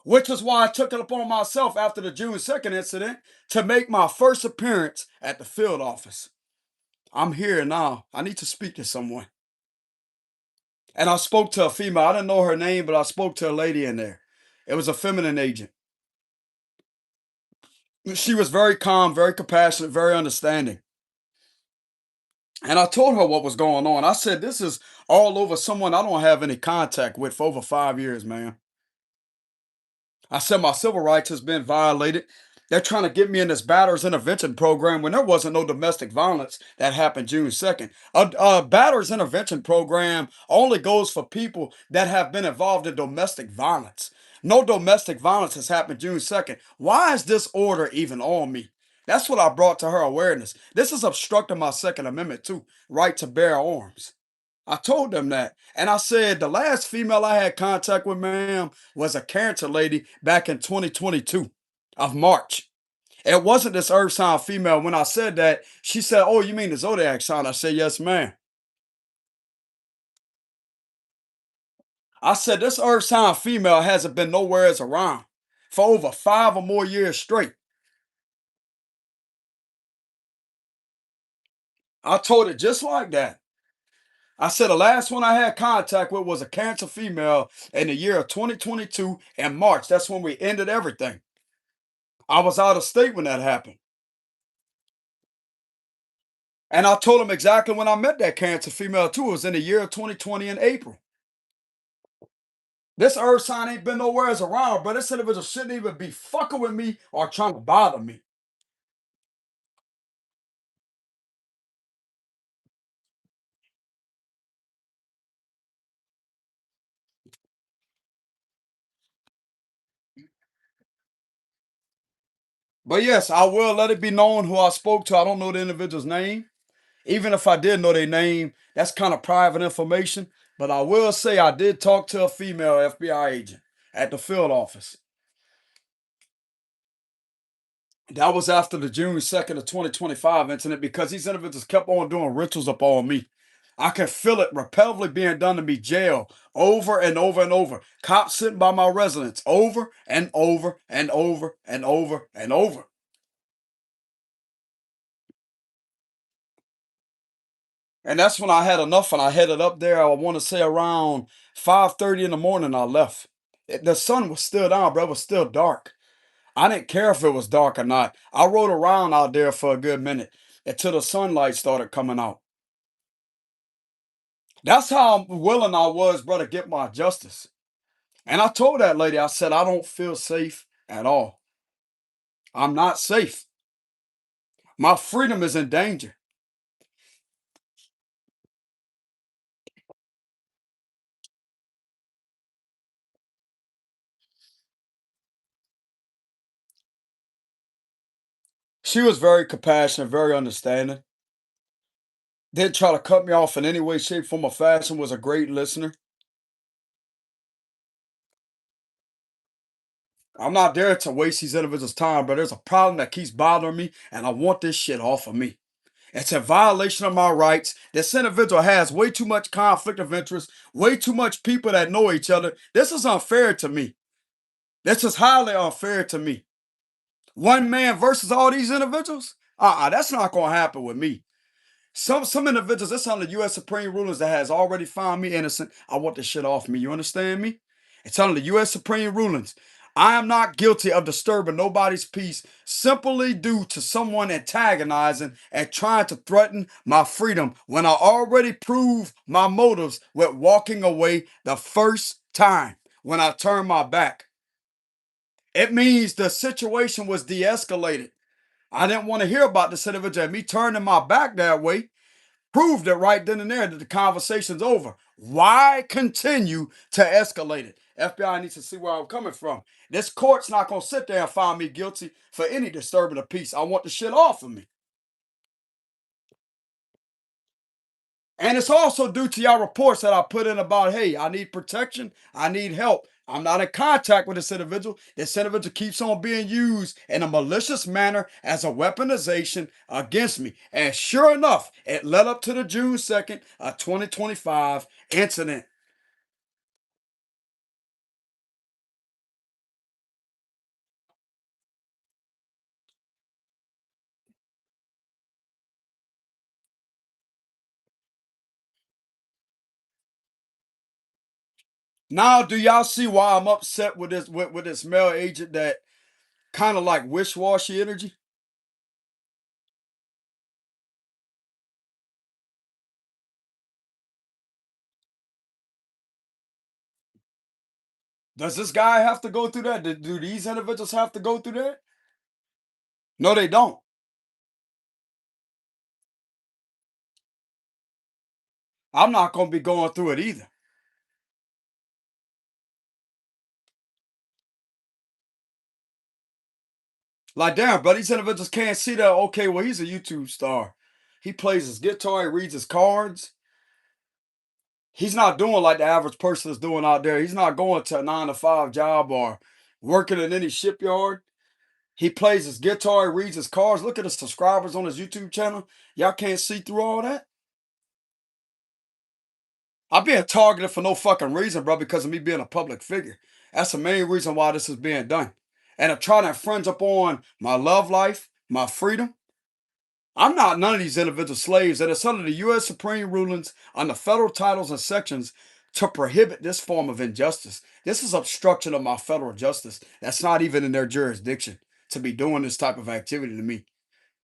Which is why I took it upon myself after the June 2nd incident to make my first appearance at the field office. I'm here now. I need to speak to someone. And I spoke to a female. I didn't know her name, but I spoke to a lady in there. It was a feminine agent. She was very calm, very compassionate, very understanding. And I told her what was going on. I said, this is all over someone I don't have any contact with for over 5 years, man. I said my civil rights has been violated. They're trying to get me in this batter's intervention program when there wasn't no domestic violence that happened June 2nd. A batter's intervention program only goes for people that have been involved in domestic violence. No domestic violence has happened June 2nd. Why is this order even on me? That's what I brought to her awareness. This is obstructing my Second Amendment too, right to bear arms. I told them that. And I said the last female I had contact with, ma'am, was a cancer lady back in 2022 of March. It wasn't this earth sign female. When I said that, she said, "Oh, you mean the zodiac sign?" I said, "Yes, ma'am." I said, "This earth sign female hasn't been nowheres around for over 5 or more years straight." I told it just like that. I said the last one I had contact with was a cancer female in the year of 2022 in March. That's when we ended everything. I was out of state when that happened. And I told him exactly when I met that cancer female too. It was in the year of 2020 in April. This earth sign ain't been nowheres around, but this individual shouldn't even be fucking with me or trying to bother me. But yes, I will let it be known who I spoke to. I don't know the individual's name. Even if I did know their name, that's kind of private information. But I will say I did talk to a female FBI agent at the field office. That was after the June 2nd of 2025 incident because these individuals kept on doing rituals up on me. I can feel it repetitively being done to me, jail, over and over and over. Cops sitting by my residence over and over and over and over and over. And that's when I had enough and I headed up there. I want to say around 5:30 in the morning I left. The sun was still down, bro. It was still dark. I didn't care if it was dark or not. I rode around out there for a good minute until the sunlight started coming out. That's how willing I was, bro, to get my justice. And I told that lady, I said, I don't feel safe at all. I'm not safe. My freedom is in danger. She was very compassionate, very understanding. Didn't try to cut me off in any way, shape, form, or fashion. Was a great listener. I'm not there to waste these individuals' time, but there's a problem that keeps bothering me, and I want this shit off of me. It's a violation of my rights. This individual has way too much conflict of interest, way too much people that know each other. This is unfair to me. This is highly unfair to me. One man versus all these individuals? That's not gonna happen with me. Some individuals, it's on the U.S. Supreme rulers that has already found me innocent. I want this shit off me. You understand me? It's on the U.S. Supreme rulings. I am not guilty of disturbing nobody's peace simply due to someone antagonizing and trying to threaten my freedom when I already proved my motives with walking away the first time when I turned my back. It means the situation was de-escalated. I didn't want to hear about this individual. Me turning my back that way proved it right then and there that the conversation's over. Why continue to escalate it? FBI needs to see where I'm coming from. This court's not going to sit there and find me guilty for any disturbing of peace. I want the shit off of me. And it's also due to y'all reports that I put in about, hey, I need protection, I need help. I'm not in contact with this individual. This individual keeps on being used in a malicious manner as a weaponization against me. And sure enough, it led up to the June 2nd of 2025 incident. Now, do y'all see why I'm upset with this male agent that kind of like wish-washy energy? Does this guy have to go through that? Do these individuals have to go through that? No, they don't. I'm not going to be going through it either. Like, damn, bro, these individuals can't see that. Okay, well, he's a YouTube star. He plays his guitar, he reads his cards. He's not doing like the average person is doing out there. He's not going to a 9 to 5 job or working in any shipyard. He plays his guitar, he reads his cards. Look at the subscribers on his YouTube channel. Y'all can't see through all that. I'm being targeted for no fucking reason, bro, because of me being a public figure. That's the main reason why this is being done. And I'm trying to infringe upon my love life, my freedom. I'm not none of these individual slaves, and it's under the U.S. Supreme rulings on the federal titles and sections to prohibit this form of injustice. This is obstruction of my federal justice. That's not even in their jurisdiction to be doing this type of activity to me.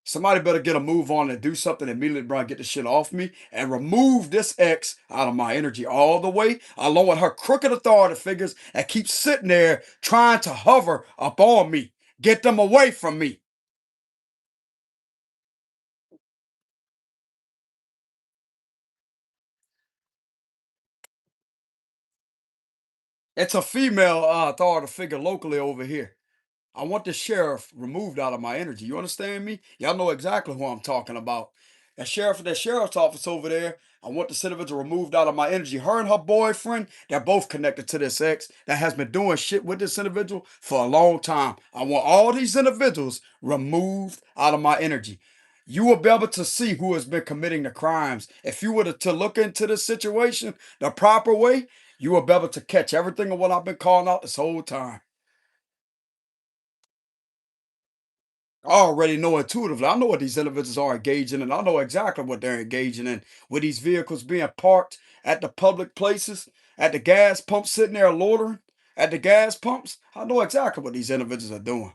Somebody better get a move on and do something immediately, bro. Get the shit off me and remove this ex out of my energy all the way, along with her crooked authority figures that keep sitting there trying to hover upon me. Get them away from me. It's a female authority figure locally over here. I want the sheriff removed out of my energy. You understand me? Y'all know exactly who I'm talking about. That sheriff's office over there. I want the individual removed out of my energy. Her and her boyfriend, they're both connected to this ex that has been doing shit with this individual for a long time. I want all these individuals removed out of my energy. You will be able to see who has been committing the crimes. If you were to look into this situation the proper way, you will be able to catch everything of what I've been calling out this whole time. I already know intuitively. I know what these individuals are engaging in. I know exactly what they're engaging in. With these vehicles being parked at the public places, at the gas pumps, sitting there loitering at the gas pumps. I know exactly what these individuals are doing.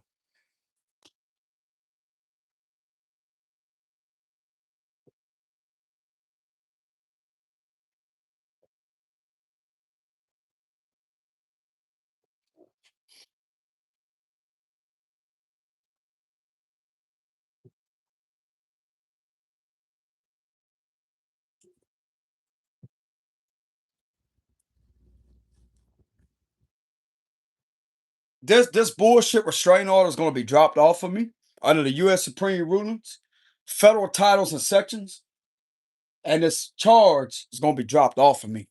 This bullshit restraining order is going to be dropped off of me. under the U.S. Supreme rulings, federal titles and sections, and this charge is going to be dropped off of me.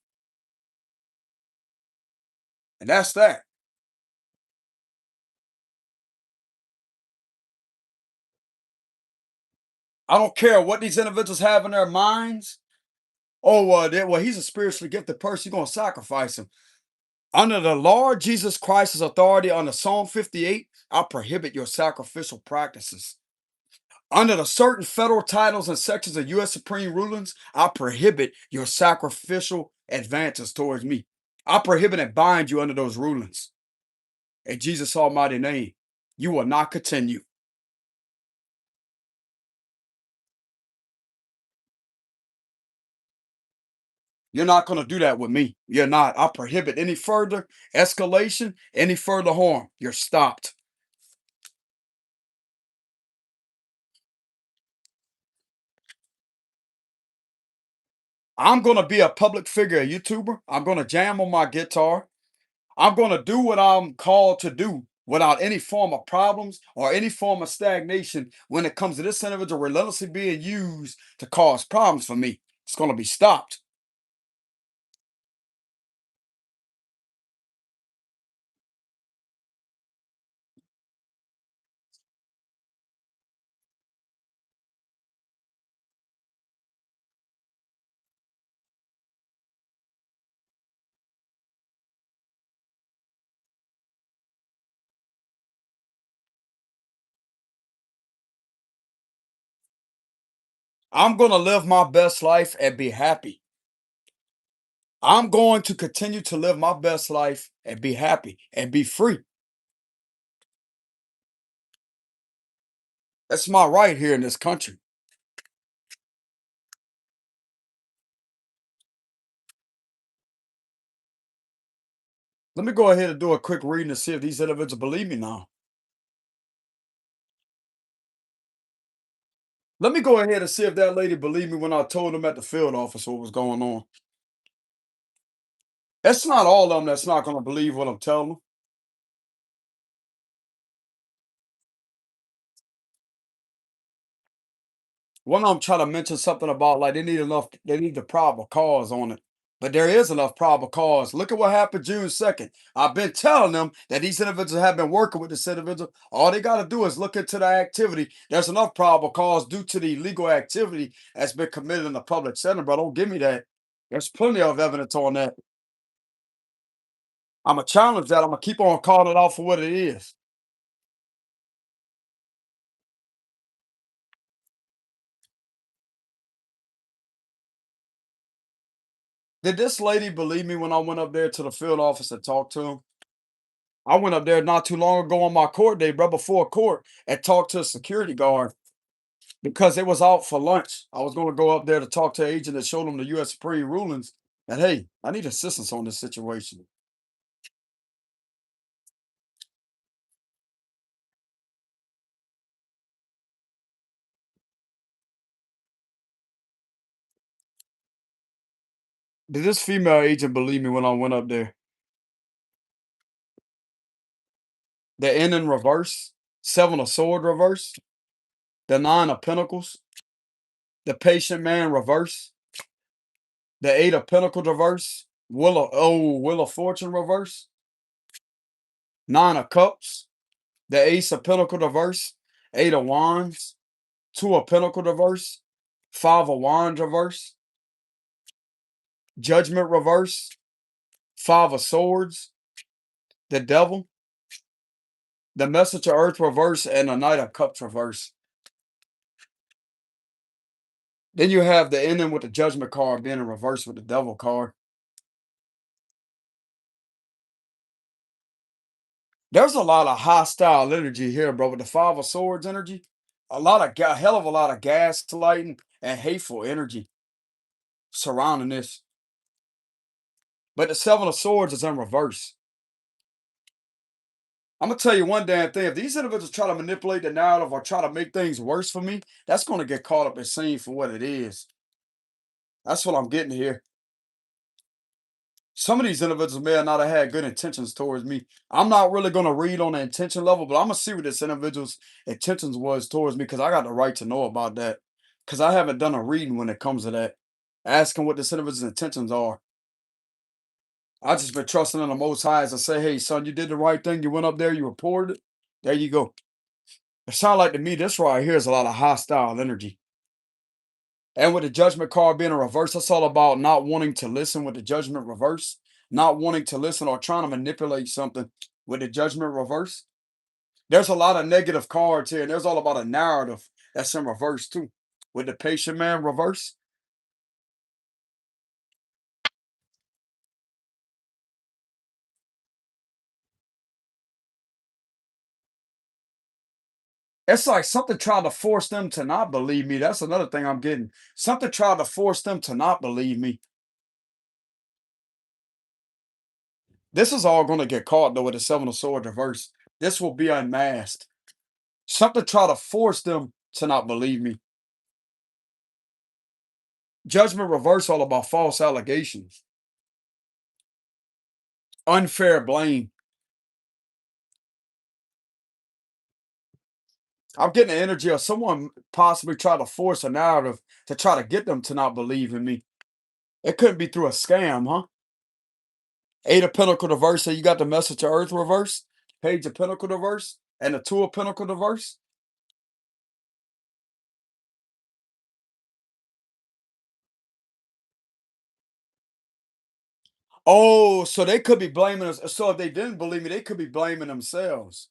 And that's that. I don't care what these individuals have in their minds. Oh, well, he's a spiritually gifted person. You're going to sacrifice him. Under the Lord Jesus Christ's authority under Psalm 58, I prohibit your sacrificial practices. Under the certain federal titles and sections of U.S. Supreme rulings, I prohibit your sacrificial advances towards me. I prohibit and bind you under those rulings. In Jesus' almighty name, you will not continue. You're not going to do that with me. You're not. I prohibit any further escalation, any further harm. You're stopped. I'm going to be a public figure, a YouTuber. I'm going to jam on my guitar. I'm going to do what I'm called to do without any form of problems or any form of stagnation when it comes to this individual relentlessly being used to cause problems for me. It's going to be stopped. I'm going to live my best life and be happy. I'm going to continue to live my best life and be happy and be free. That's my right here in this country. Let me go ahead and do a quick reading to see if these individuals believe me now. Let me go ahead and see if that lady believed me when I told them at the field office what was going on. That's not all of them that's not going to believe what I'm telling them. One of them try to mention something about like they need the probable cause on it. But there is enough probable cause. Look at what happened June 2nd. I've been telling them that these individuals have been working with this individual. All they got to do is look into the activity. There's enough probable cause due to the illegal activity that's been committed in the public center, bro. Don't give me that. There's plenty of evidence on that. I'm going to challenge that. I'm going to keep on calling it out for what it is. Did this lady believe me when I went up there to the field office and talked to him? I went up there not too long ago on my court day, bro, before court, and talked to a security guard because it was out for lunch. I was going to go up there to talk to an agent that showed them the U.S. Supreme rulings. And hey, I need assistance on this situation. Did this female agent believe me when I went up there? The N in reverse, seven of sword reverse, the nine of pentacles, the patient man reverse, the eight of pentacles reverse, wheel of fortune reverse, nine of cups, the ace of pentacles reverse, eight of wands, two of pentacles reverse, five of wands reverse, judgment reverse, five of swords, the devil, the message of earth reverse, and the knight of cups reverse. Then you have the ending with the judgment card being in reverse with the devil card. There's a lot of hostile energy here, bro. With the five of swords energy, a hell of a lot of gaslighting and hateful energy surrounding this. But the seven of swords is in reverse. I'm gonna tell you one damn thing. If these individuals try to manipulate the narrative or try to make things worse for me, that's gonna get caught up and seen for what it is. That's what I'm getting here. Some of these individuals may have not have had good intentions towards me. I'm not really gonna read on the intention level, but I'm gonna see what this individual's intentions was towards me because I got the right to know about that. Because I haven't done a reading when it comes to that. Asking what this individual's intentions are. I just been trusting in the Most High as I say, hey, son, you did the right thing. You went up there, you reported it. There you go. It sounds like to me, this right here is a lot of hostile energy. And with the judgment card being a reverse, that's all about not wanting to listen with the judgment reverse, not wanting to listen or trying to manipulate something with the judgment reverse. There's a lot of negative cards here, and there's all about a narrative that's in reverse too. With the patient man reverse, it's like something tried to force them to not believe me. That's another thing I'm getting. Something tried to force them to not believe me. This is all going to get caught though with the Seven of Swords reverse. This will be unmasked. Something tried to force them to not believe me. Judgment reverse all about false allegations, unfair blame. I'm getting the energy of someone possibly try to force a narrative to try to get them to not believe in me. It couldn't be through a scam, huh? Eight of Pentacle reverse, so you got the message of Earth reverse, Page of Pentacle reverse, and the Two of Pentacle reverse. Oh, so they could be blaming us. So if they didn't believe me, they could be blaming themselves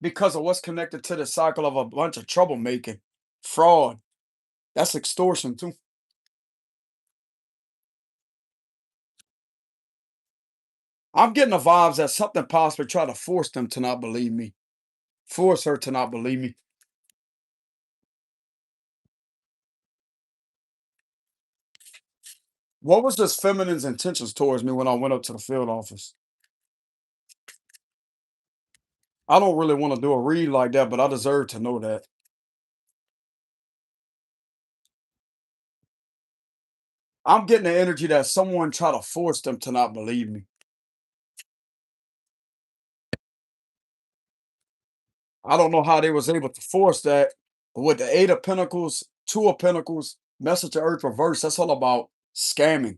because of what's connected to the cycle of a bunch of troublemaking, fraud. That's extortion too. I'm getting the vibes that something possibly tried to force them to not believe me, force her to not believe me. What was this feminine's intentions towards me when I went up to the field office? I don't really want to do a read like that, but I deserve to know that. I'm getting the energy that someone tried to force them to not believe me. I don't know how they was able to force that. But with the Eight of Pentacles, Two of Pentacles, Message of Earth reverse, that's all about scamming.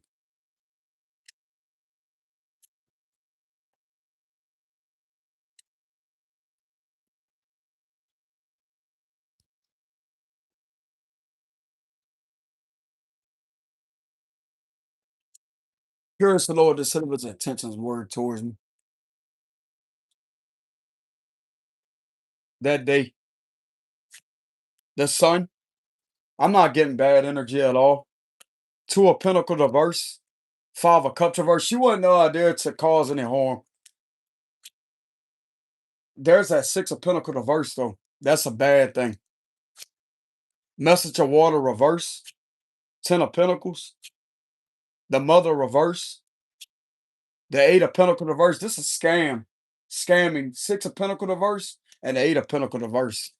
Curious to know what this individual's intentions were towards me that day. The sun, I'm not getting bad energy at all. Two of Pentacles reverse, Five of Cups reverse. She wasn't there to cause any harm. There's that Six of Pentacles reverse though. That's a bad thing. Message of Water reverse, Ten of Pentacles, the Mother reverse, the Eight of Pentacles reverse. This is scam, scamming. Six of Pentacles reverse and the Eight of Pentacles reverse.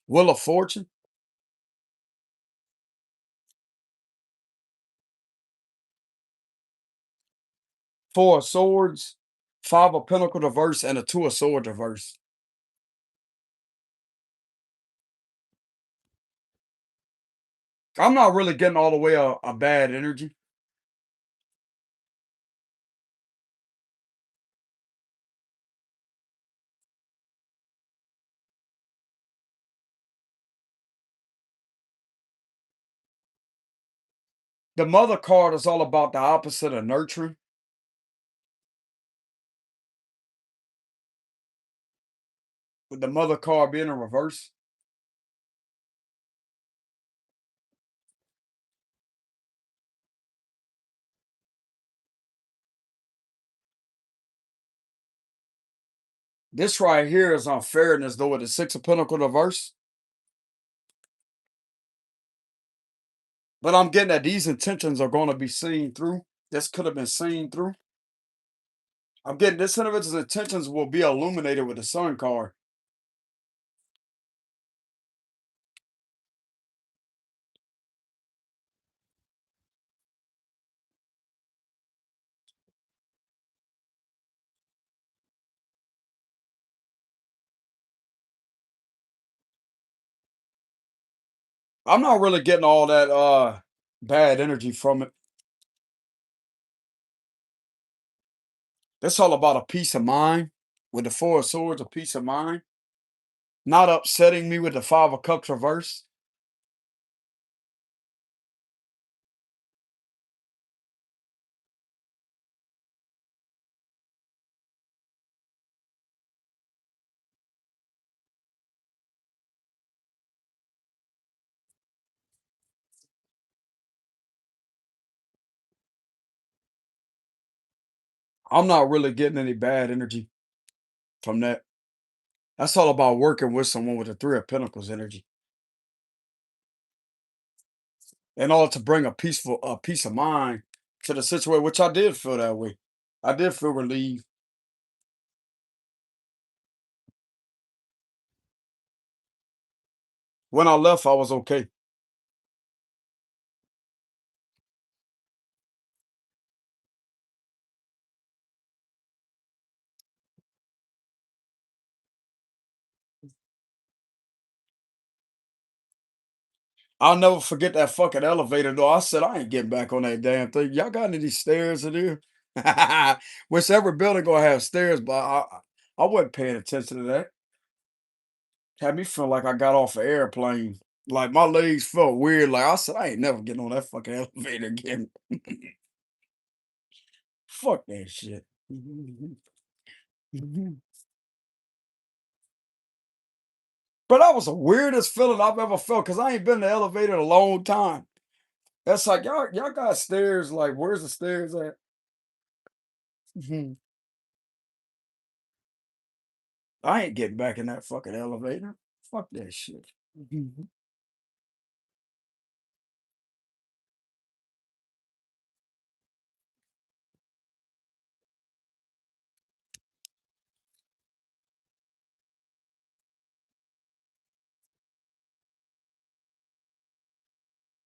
Wheel of Fortune, Four of Swords, Five of Pentacles reverse, and a Two of Swords reverse. I'm not really getting all the way a bad energy. The Mother card is all about the opposite of nurturing, with the Mother card being in reverse. This right here is unfairness, though, with the Six of Pentacles reverse. But I'm getting that these intentions are going to be seen through. This could have been seen through. I'm getting this individual's intentions will be illuminated with the Sun card. I'm not really getting all that bad energy from it. It's all about a peace of mind. With the Four of Swords, a peace of mind. Not upsetting me with the Five of Cups reverse. I'm not really getting any bad energy from that. That's all about working with someone with the Three of Pentacles energy. In order to bring a peace of mind to the situation, which I did feel that way. I did feel relieved. When I left, I was okay. I'll never forget that fucking elevator though. I said, I ain't getting back on that damn thing. Y'all got any of these stairs in here? Which every building gonna have stairs, but I wasn't paying attention to that. Had me feel like I got off an airplane. Like my legs felt weird. Like I said, I ain't never getting on that fucking elevator again. Fuck that shit. But that was the weirdest feeling I've ever felt because I ain't been in the elevator in a long time. That's like y'all got stairs. Like, where's the stairs at? Mhm. I ain't getting back in that fucking elevator. Fuck that shit. Mhm.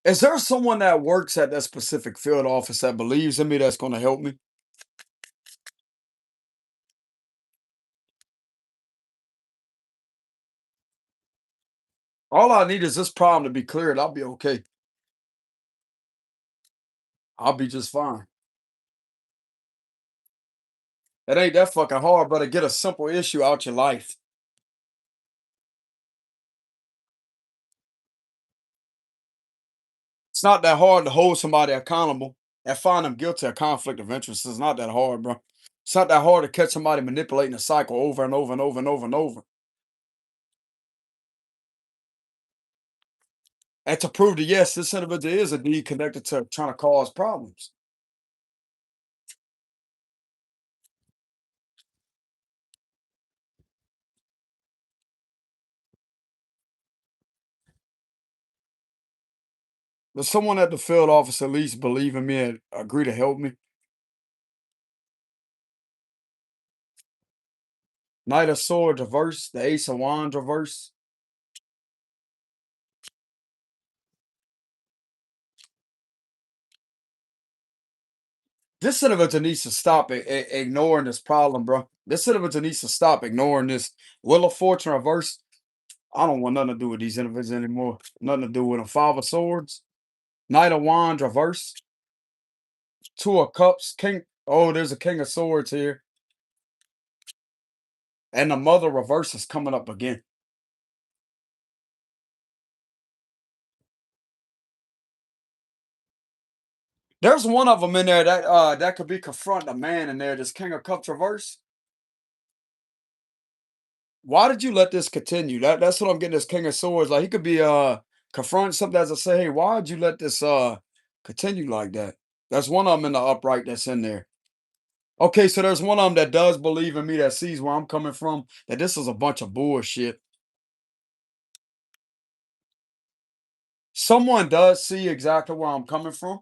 Is there someone that works at that specific field office that believes in me that's going to help me? All I need is this problem to be cleared. I'll be okay. I'll be just fine. It ain't that fucking hard, but to get a simple issue out your life. It's not that hard to hold somebody accountable and find them guilty of conflict of interest. It's not that hard, bro. It's not that hard to catch somebody manipulating a cycle over and over and over and over and over. And to prove that yes, this individual is indeed connected to trying to cause problems. Does someone at the field office at least believe in me and agree to help me? Knight of Swords reverse, the Ace of Wands reverse. This individual needs to stop ignoring this problem, bro. This individual needs to stop ignoring this. Wheel of Fortune reverse. I don't want nothing to do with these individuals anymore. Nothing to do with them. Five of Swords. Knight of Wands reverse. Two of Cups. King. Oh, there's a King of Swords here. And the Mother reverse is coming up again. There's one of them in there that could be confronting a man in there. This King of Cups reverse. Why did you let this continue? That's what I'm getting. This King of Swords, like he could be confronting something as I say, hey, why did you let this continue like that? That's one of them in the upright that's in there. Okay, so there's one of them that does believe in me, that sees where I'm coming from, that this is a bunch of bullshit. Someone does see exactly where I'm coming from.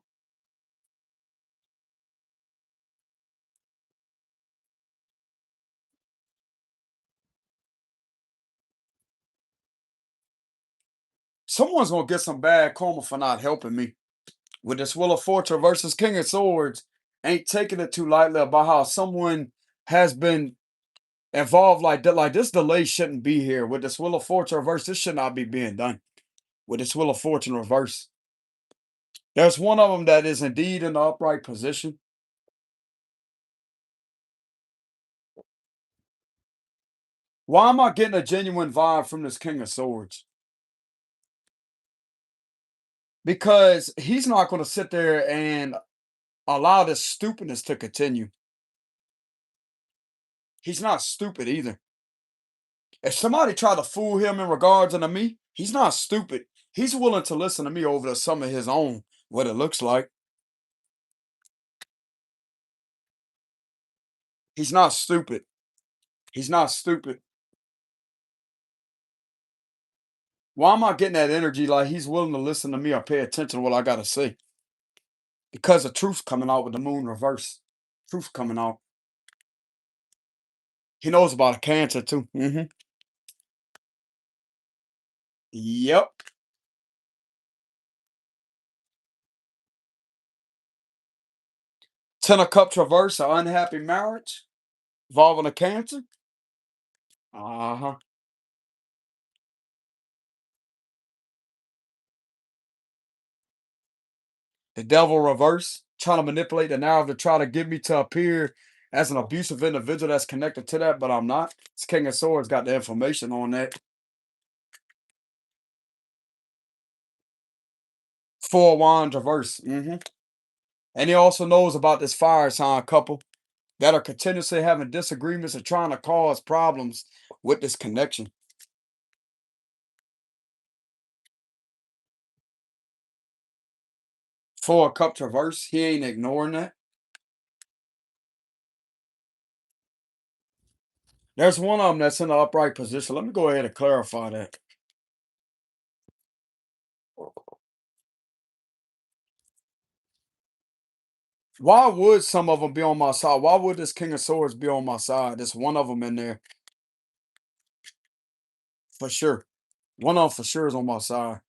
Someone's gonna get some bad karma for not helping me. With this Wheel of Fortune versus King of Swords, ain't taking it too lightly about how someone has been involved like that. Like this delay shouldn't be here. With this Wheel of Fortune reverse, this should not be being done. with its Wheel of Fortune reverse. There's one of them that is indeed in the upright position. Why am I getting a genuine vibe from this King of Swords? Because he's not going to sit there and allow this stupidness to continue. He's not stupid either. If somebody tried to fool him in regards to me, he's not stupid. He's willing to listen to me over to some of his own, what it looks like. He's not stupid. He's not stupid. Why am I getting that energy like he's willing to listen to me or pay attention to what I got to say? Because the truth's coming out with the moon reverse. Truth's coming out. He knows about a cancer too. Yep. 10 of Cups reverse, an unhappy marriage involving a cancer. Uh-huh. The Devil reverse, trying to manipulate the narrative to try to get me to appear as an abusive individual that's connected to that, but I'm not. This King of Swords got the information on that. 4 of Wands reverse. And he also knows about this fire sign couple that are continuously having disagreements and trying to cause problems with this connection. 4 of Cups reverse. He ain't ignoring that. There's one of them that's in the upright position. Let me go ahead and clarify that. Why would some of them be on my side? Why would this King of Swords be on my side? There's one of them in there for sure. One of them for sure is on my side.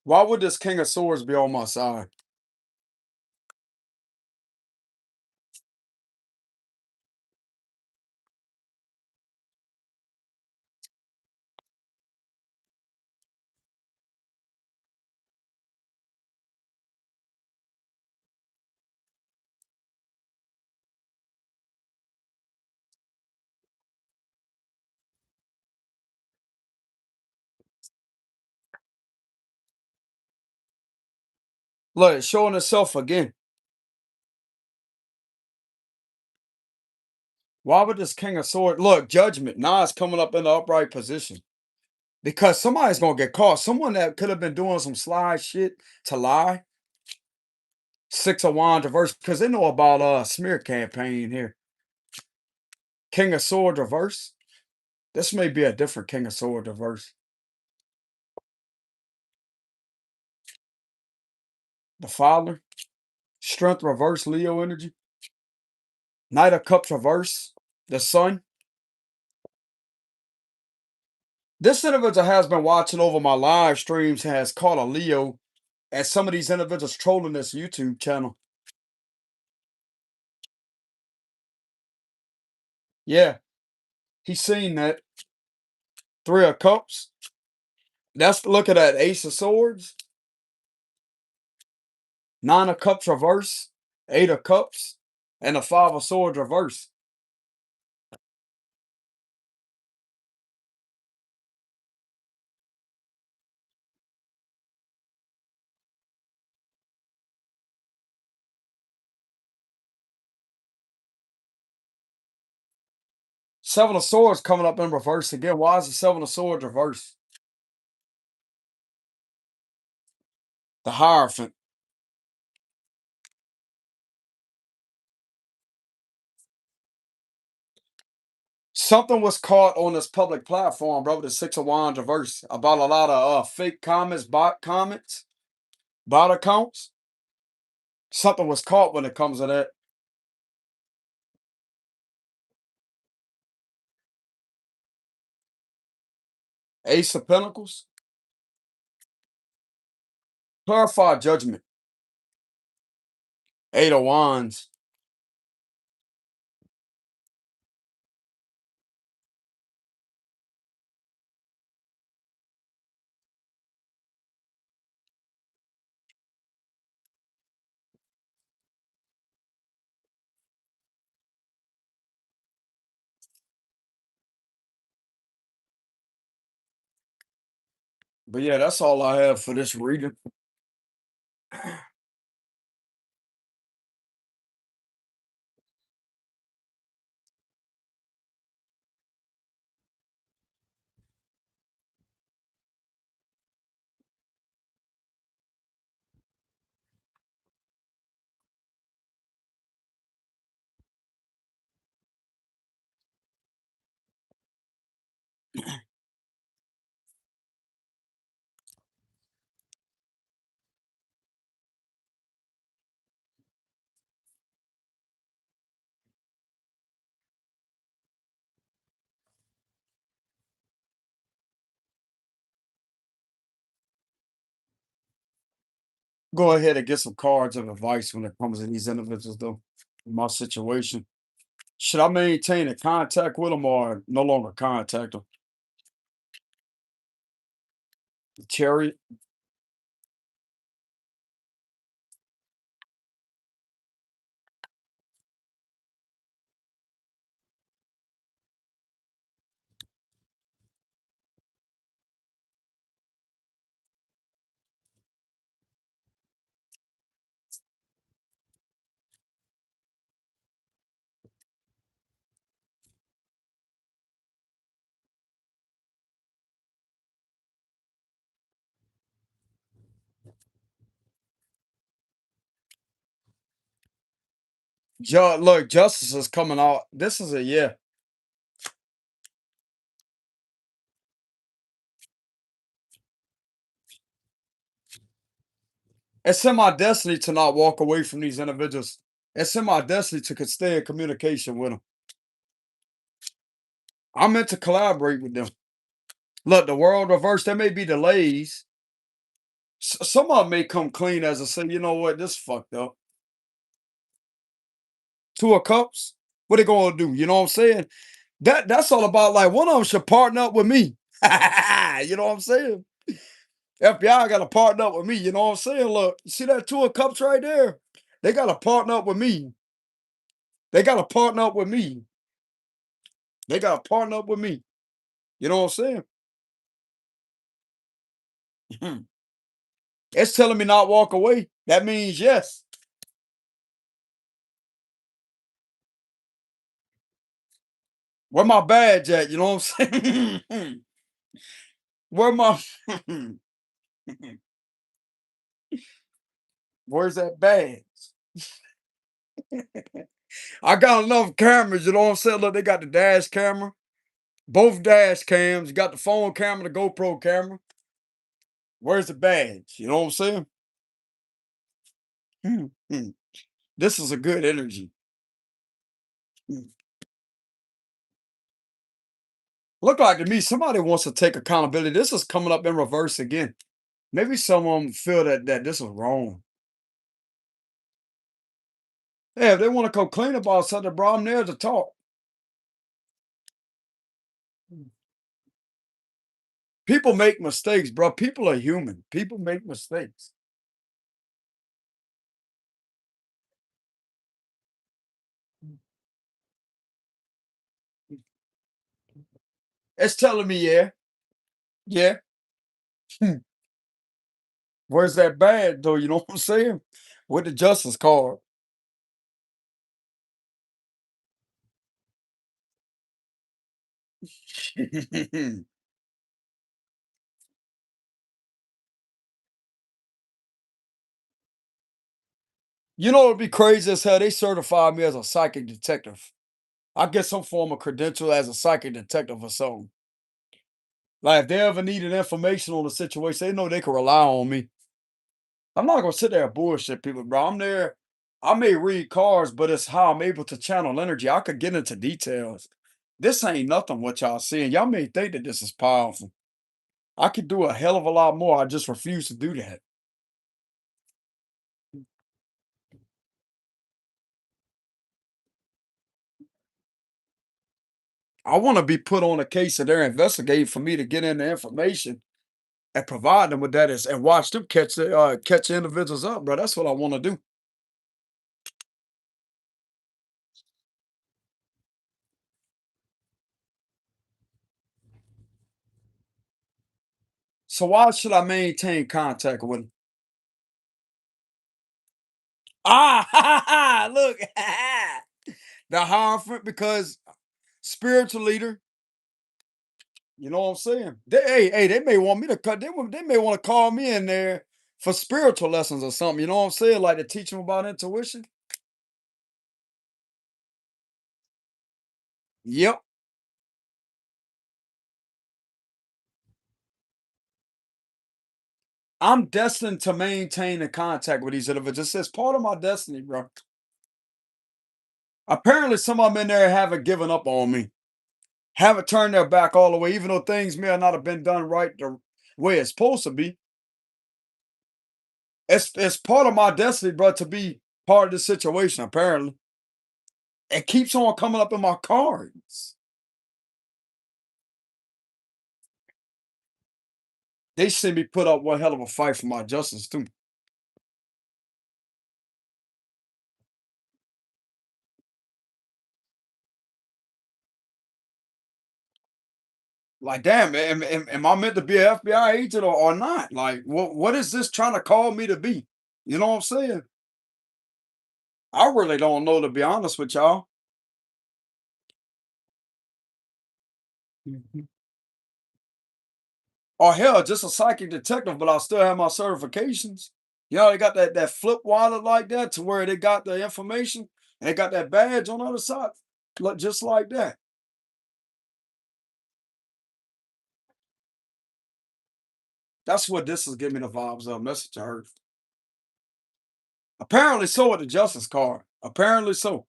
Why would this King of Swords be on my side? Look, it's showing itself again. Why would this King of Swords look? Judgment. Now it's coming up in the upright position because somebody's gonna get caught. Someone that could have been doing some sly shit to lie. 6 of Wands reverse because they know about smear campaign here. King of Swords reverse. This may be a different King of Swords reverse. The Father. Strength reverse. Leo energy. Knight of Cups reverse. The Sun. This individual has been watching over my live streams, has caught a Leo, and some of these individuals trolling this YouTube channel. Yeah, he's seen that. 3 of Cups. That's look at that Ace of Swords. 9 of Cups reverse. 8 of Cups. And the 5 of Swords reverse. Seven of Swords coming up in reverse again. Why is the 7 of Swords reverse? The Hierophant. Something was caught on this public platform, bro, with the 6 of Wands reverse about a lot of fake comments, bot comments, bot accounts. Something was caught when it comes to that. Ace of Pentacles. Clarify judgment. 8 of Wands. But yeah, that's all I have for this reading. Go ahead and get some cards of advice when it comes to these individuals, though. In my situation, should I maintain a contact with them or no longer contact them? The chariot. Look, justice is coming out. This is a yeah. It's in my destiny to not walk away from these individuals. It's in my destiny to stay in communication with them. I'm meant to collaborate with them. Look, the world reverse. There may be delays. Some of them may come clean as I say, you know what, this fucked up. Two of Cups. What they gonna do? You know what I'm saying? That's all about like one of them should partner up with me. You know what I'm saying? FBI got to partner up with me. You know what I'm saying? Look, you see that Two of Cups right there? They got to partner up with me. They got to partner up with me. They got to partner up with me. You know what I'm saying? It's telling me not walk away. That means yes. Where my badge at? You know what I'm saying? Where my Where's that badge? I got enough cameras, you know what I'm saying? Look, they got the dash camera, both dash cams, you got the phone camera, the GoPro camera. Where's the badge? You know what I'm saying? This is a good energy. Mm. Look like to me, somebody wants to take accountability. This is coming up in reverse again. Maybe someone feel that this is wrong. Yeah, if they want to come clean about something, bro, I'm there to talk. People make mistakes, bro. People are human. People make mistakes. It's telling me, yeah, yeah. Where's that badge, though? You know what I'm saying? With the justice card. You know, it'd be crazy as hell. They certified me as a psychic detective. I get some form of credential as a psychic detective or something. Like if they ever needed information on the situation, they know they can rely on me. I'm not gonna sit there and bullshit people, bro. I'm there. I may read cards, but it's how I'm able to channel energy. I could get into details. This ain't nothing what y'all seeing. Y'all may think that this is powerful. I could do a hell of a lot more. I just refuse to do that. I want to be put on a case that they're investigating for me to get in the information and provide them with that is and watch them catch the individuals up, bro. That's what I want to do. So why should I maintain contact with him? Ah, look, the Hierophant because spiritual leader. You know what I'm saying? They may want me to cut. They may want to call me in there for spiritual lessons or something. You know what I'm saying? Like to teach them about intuition. Yep, I'm destined to maintain the contact with these individuals. It's part of my destiny, bro. Apparently, some of them in there haven't given up on me, haven't turned their back all the way, even though things may not have been done right the way it's supposed to be. It's part of my destiny, bro, to be part of this situation. Apparently, it keeps on coming up in my cards. They see me put up one hell of a fight for my justice too. Like, damn, am I meant to be an FBI agent or not? Like, what is this trying to call me to be? You know what I'm saying? I really don't know, to be honest with y'all. Mhm. Or hell, just a psychic detective, but I still have my certifications. You know, they got that flip wallet like that to where they got the information and they got that badge on the other side. Look just like that. That's what this is giving me the vibes of. Message I heard. Apparently so with the justice card. Apparently so.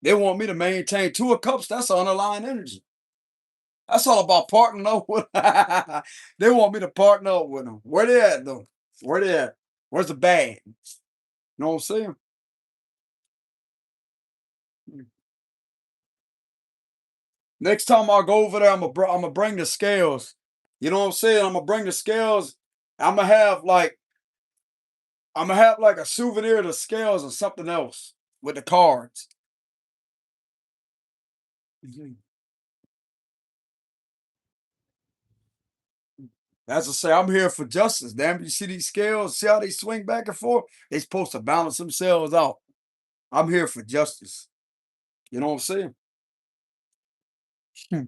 They want me to maintain two of cups. That's underlying energy. That's all about partnering up with. They want me to partner up with them. Where they at though? Where they at? Where's the bag? You know what I'm saying? Next time I go over there, I'm gonna bring the scales. You know what I'm saying? I'm gonna bring the scales. I'm gonna have like I'm gonna have like a souvenir of the scales or something else with the cards. Mhm. As I say, I'm here for justice. Damn, you see these scales? See how they swing back and forth? They supposed to balance themselves out. I'm here for justice. You know what I'm saying? Hmm.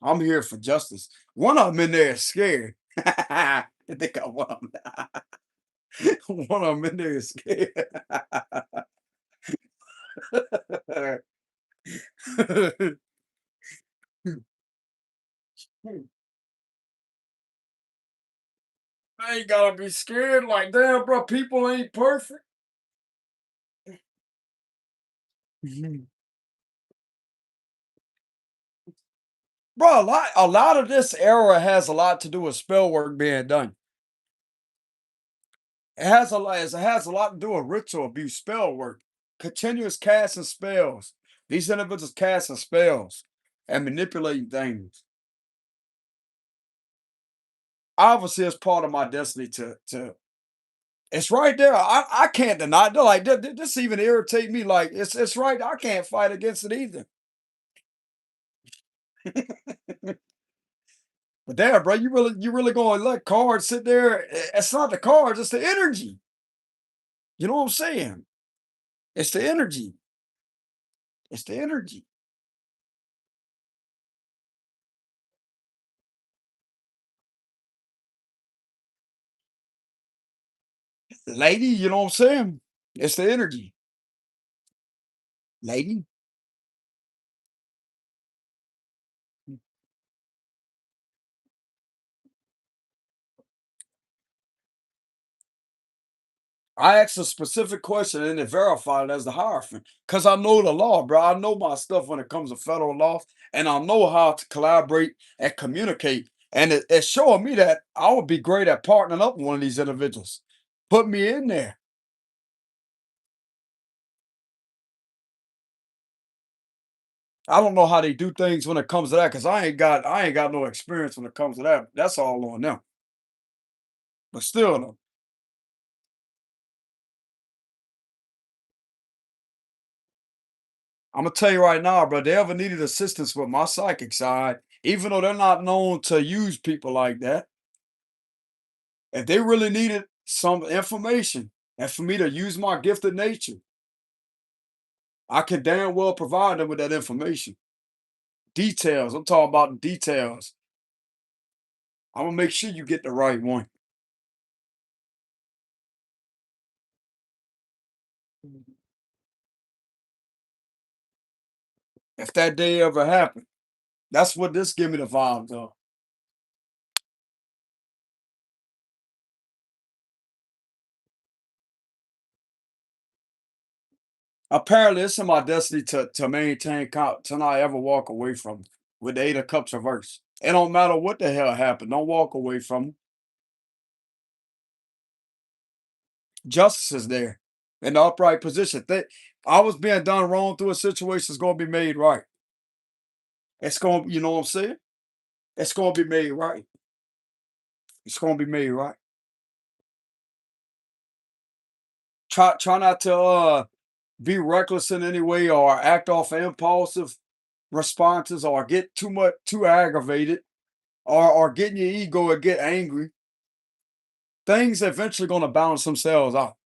I'm here for justice. One of them in there is scared. I think I one of them. One of them in there is scared. I ain't gotta be scared. Like, damn, bro, people ain't perfect. Mhm. Bro, a lot of this era has a lot to do with spell work being done. It has a lot to do with ritual abuse, spell work, continuous casting spells. These individuals casting spells and manipulating things. Obviously, it's part of my destiny to. It's right there. I can't deny it. Like this even irritate me. Like it's right. I can't fight against it either. But damn, bro, you really gonna let cards sit there? It's not the cards, it's the energy. You know what I'm saying? It's the energy. It's the energy. Lady, you know what I'm saying? It's the energy. Lady. I asked a specific question and it verified it as the Hierophant. Because I know the law, bro. I know my stuff when it comes to federal law, and I know how to collaborate and communicate. And it's showing me that I would be great at partnering up with one of these individuals. Put me in there. I don't know how they do things when it comes to that because I ain't got no experience when it comes to that. That's all on them. But still, though, I'm gonna tell you right now, bro, they ever needed assistance with my psychic side, even though they're not known to use people like that, if they really needed some information and for me to use my gifted nature, I can damn well provide them with that information. Details. I'm talking about the details. I'm gonna make sure you get the right one. If that day ever happened, that's what this give me the vibes of. Apparently, it's in my destiny to maintain to not ever walk away from it, with the Eight of Cups reverse. It don't matter what the hell happened. Don't walk away from it. Justice is there in the upright position. I was being done wrong through a situation is gonna be made right. It's gonna, you know what I'm saying? It's gonna be made right. It's gonna be made right. Try not to be reckless in any way or act off impulsive responses or get too aggravated or get in your ego and get angry. Things eventually gonna balance themselves out.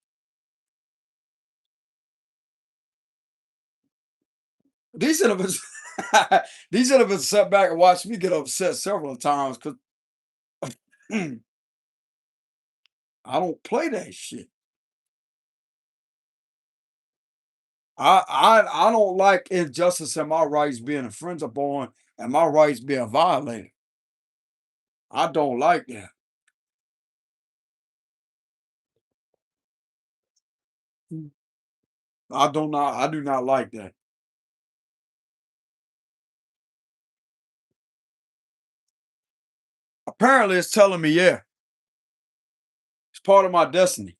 These individuals, these individuals sat back and watched me get upset several times because I don't play that shit. I don't like injustice and my rights being infringed upon and my rights being violated. I don't like that. I do not like that. Apparently it's telling me, yeah, it's part of my destiny.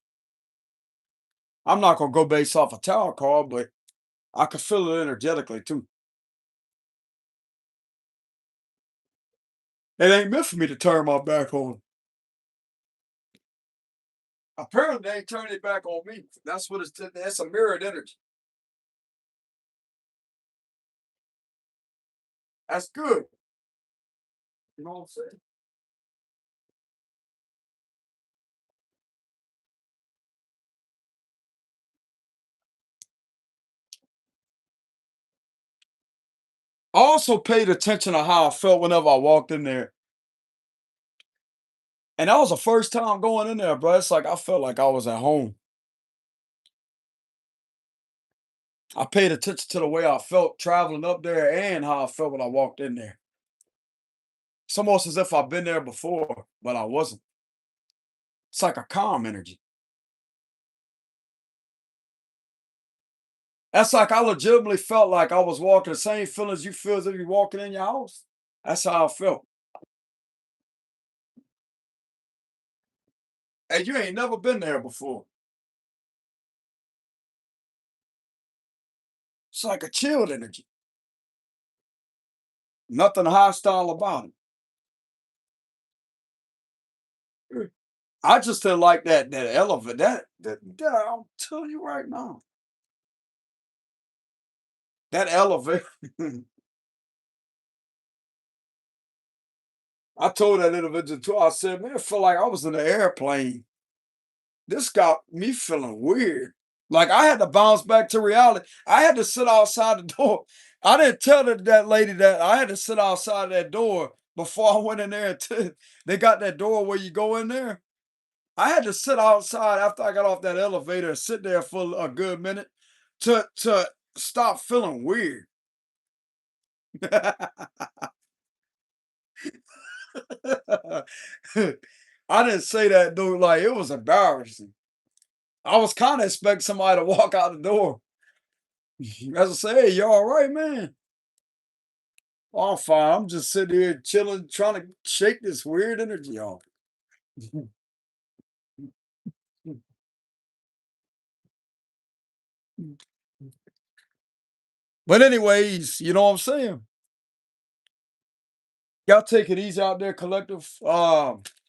I'm not gonna go based off a tarot card, but I can feel it energetically too. It ain't meant for me to turn my back on. Apparently they ain't turning it back on me. That's what it's a mirrored energy. That's good. You know what I'm saying? I also paid attention to how I felt whenever I walked in there. And that was the first time going in there, bro. It's like I felt like I was at home. I paid attention to the way I felt traveling up there and how I felt when I walked in there. It's almost as if I've been there before, but I wasn't. It's like a calm energy. That's like I legitimately felt like I was walking the same feelings you feel as if you're walking in your house. That's how I felt. And you ain't never been there before. It's like a chilled energy. Nothing hostile about it. I just didn't like that elevator. That I'm telling you right now. That elevator. I told that individual too. I said, man, it felt like I was in an airplane. This got me feeling weird. Like I had to bounce back to reality. I had to sit outside the door. I didn't tell that lady that I had to sit outside that door before I went in there. They got that door where you go in there. I had to sit outside after I got off that elevator and sit there for a good minute to stop feeling weird. I didn't say that dude like it was embarrassing. I was kind of expecting somebody to walk out the door. As I say, hey, you all right, man? Oh, I'm fine. I'm just sitting here chilling, trying to shake this weird energy off. But anyways, you know what I'm saying? Y'all take it easy out there, collective.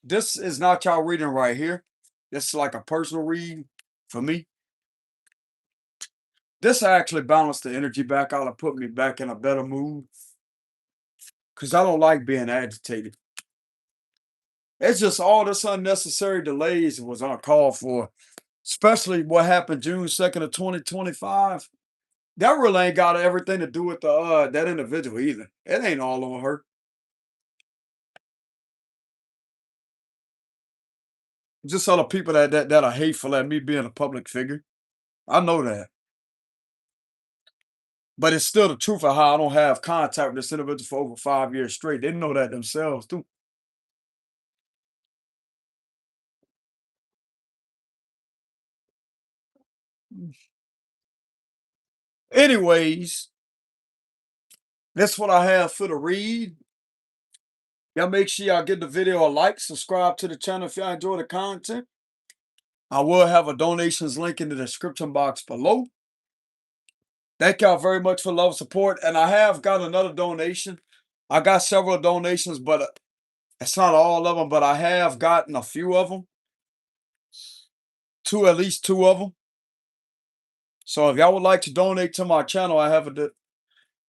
This is not y'all reading right here. This is like a personal read for me. This actually balanced the energy back out and put me back in a better mood because I don't like being agitated. It's just all this unnecessary delays was uncalled for, especially what happened June 2nd of 2025. That really ain't got everything to do with the that individual either. It ain't all on her. Just other people that are hateful at me being a public figure. I know that. But it's still the truth of how I don't have contact with this individual for over 5 years straight. They know that themselves too. Anyways, that's what I have for the read. Y'all make sure y'all give the video a like, subscribe to the channel if y'all enjoy the content. I will have a donations link in the description box below. Thank y'all very much for love and support. And I have got another donation. I got several donations, but it's not all of them, but I have gotten a few of them. At least two of them. So if y'all would like to donate to my channel, I have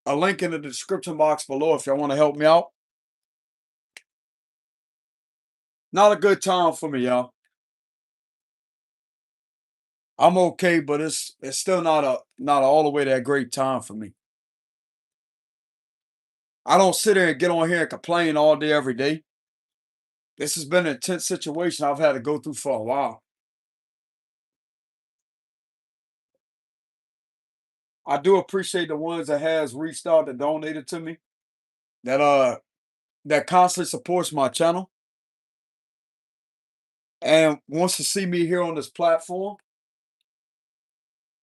a link in the description box below if y'all want to help me out. Not a good time for me, y'all. I'm okay, but it's still not all the way that great time for me. I don't sit there and get on here and complain all day, every day. This has been an intense situation I've had to go through for a while. I do appreciate the ones that has reached out that donated to me, that that constantly supports my channel and wants to see me here on this platform.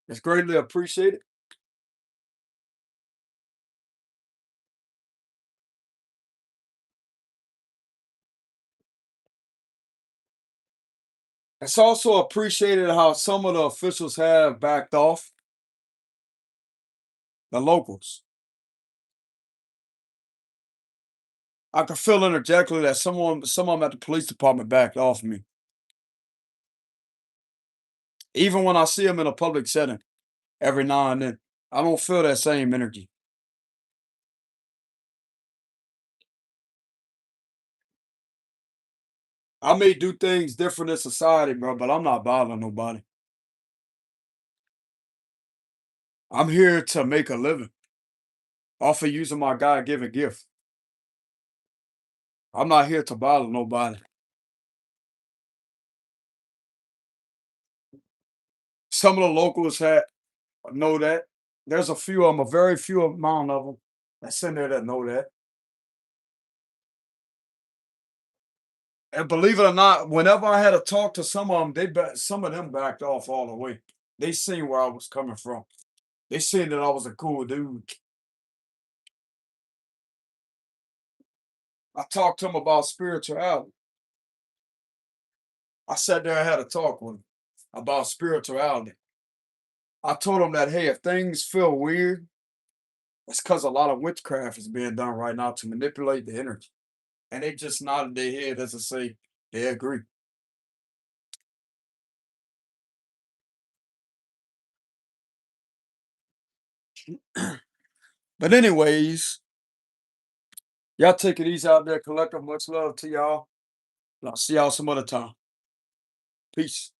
It's greatly appreciated. It's also appreciated how some of the officials have backed off, the locals. I can feel energetically that some of them at the police department backed off me. Even when I see them in a public setting, every now and then, I don't feel that same energy. I may do things different in society, bro, but I'm not bothering nobody. I'm here to make a living off of using my God-given gift. I'm not here to bother nobody. Some of the locals know that. There's a few of them, a very few amount of them that's in there that know that. And believe it or not, whenever I had to talk to some of them, some of them backed off all the way. They seen where I was coming from. They seen that I was a cool dude. I talked to them about spirituality. I sat there and had a talk with them about spirituality. I told them that, hey, if things feel weird, it's because a lot of witchcraft is being done right now to manipulate the energy. And they just nodded their head as to say they agree. But anyways, y'all take it easy out there, collective. Much love to y'all. And I'll see y'all some other time. Peace.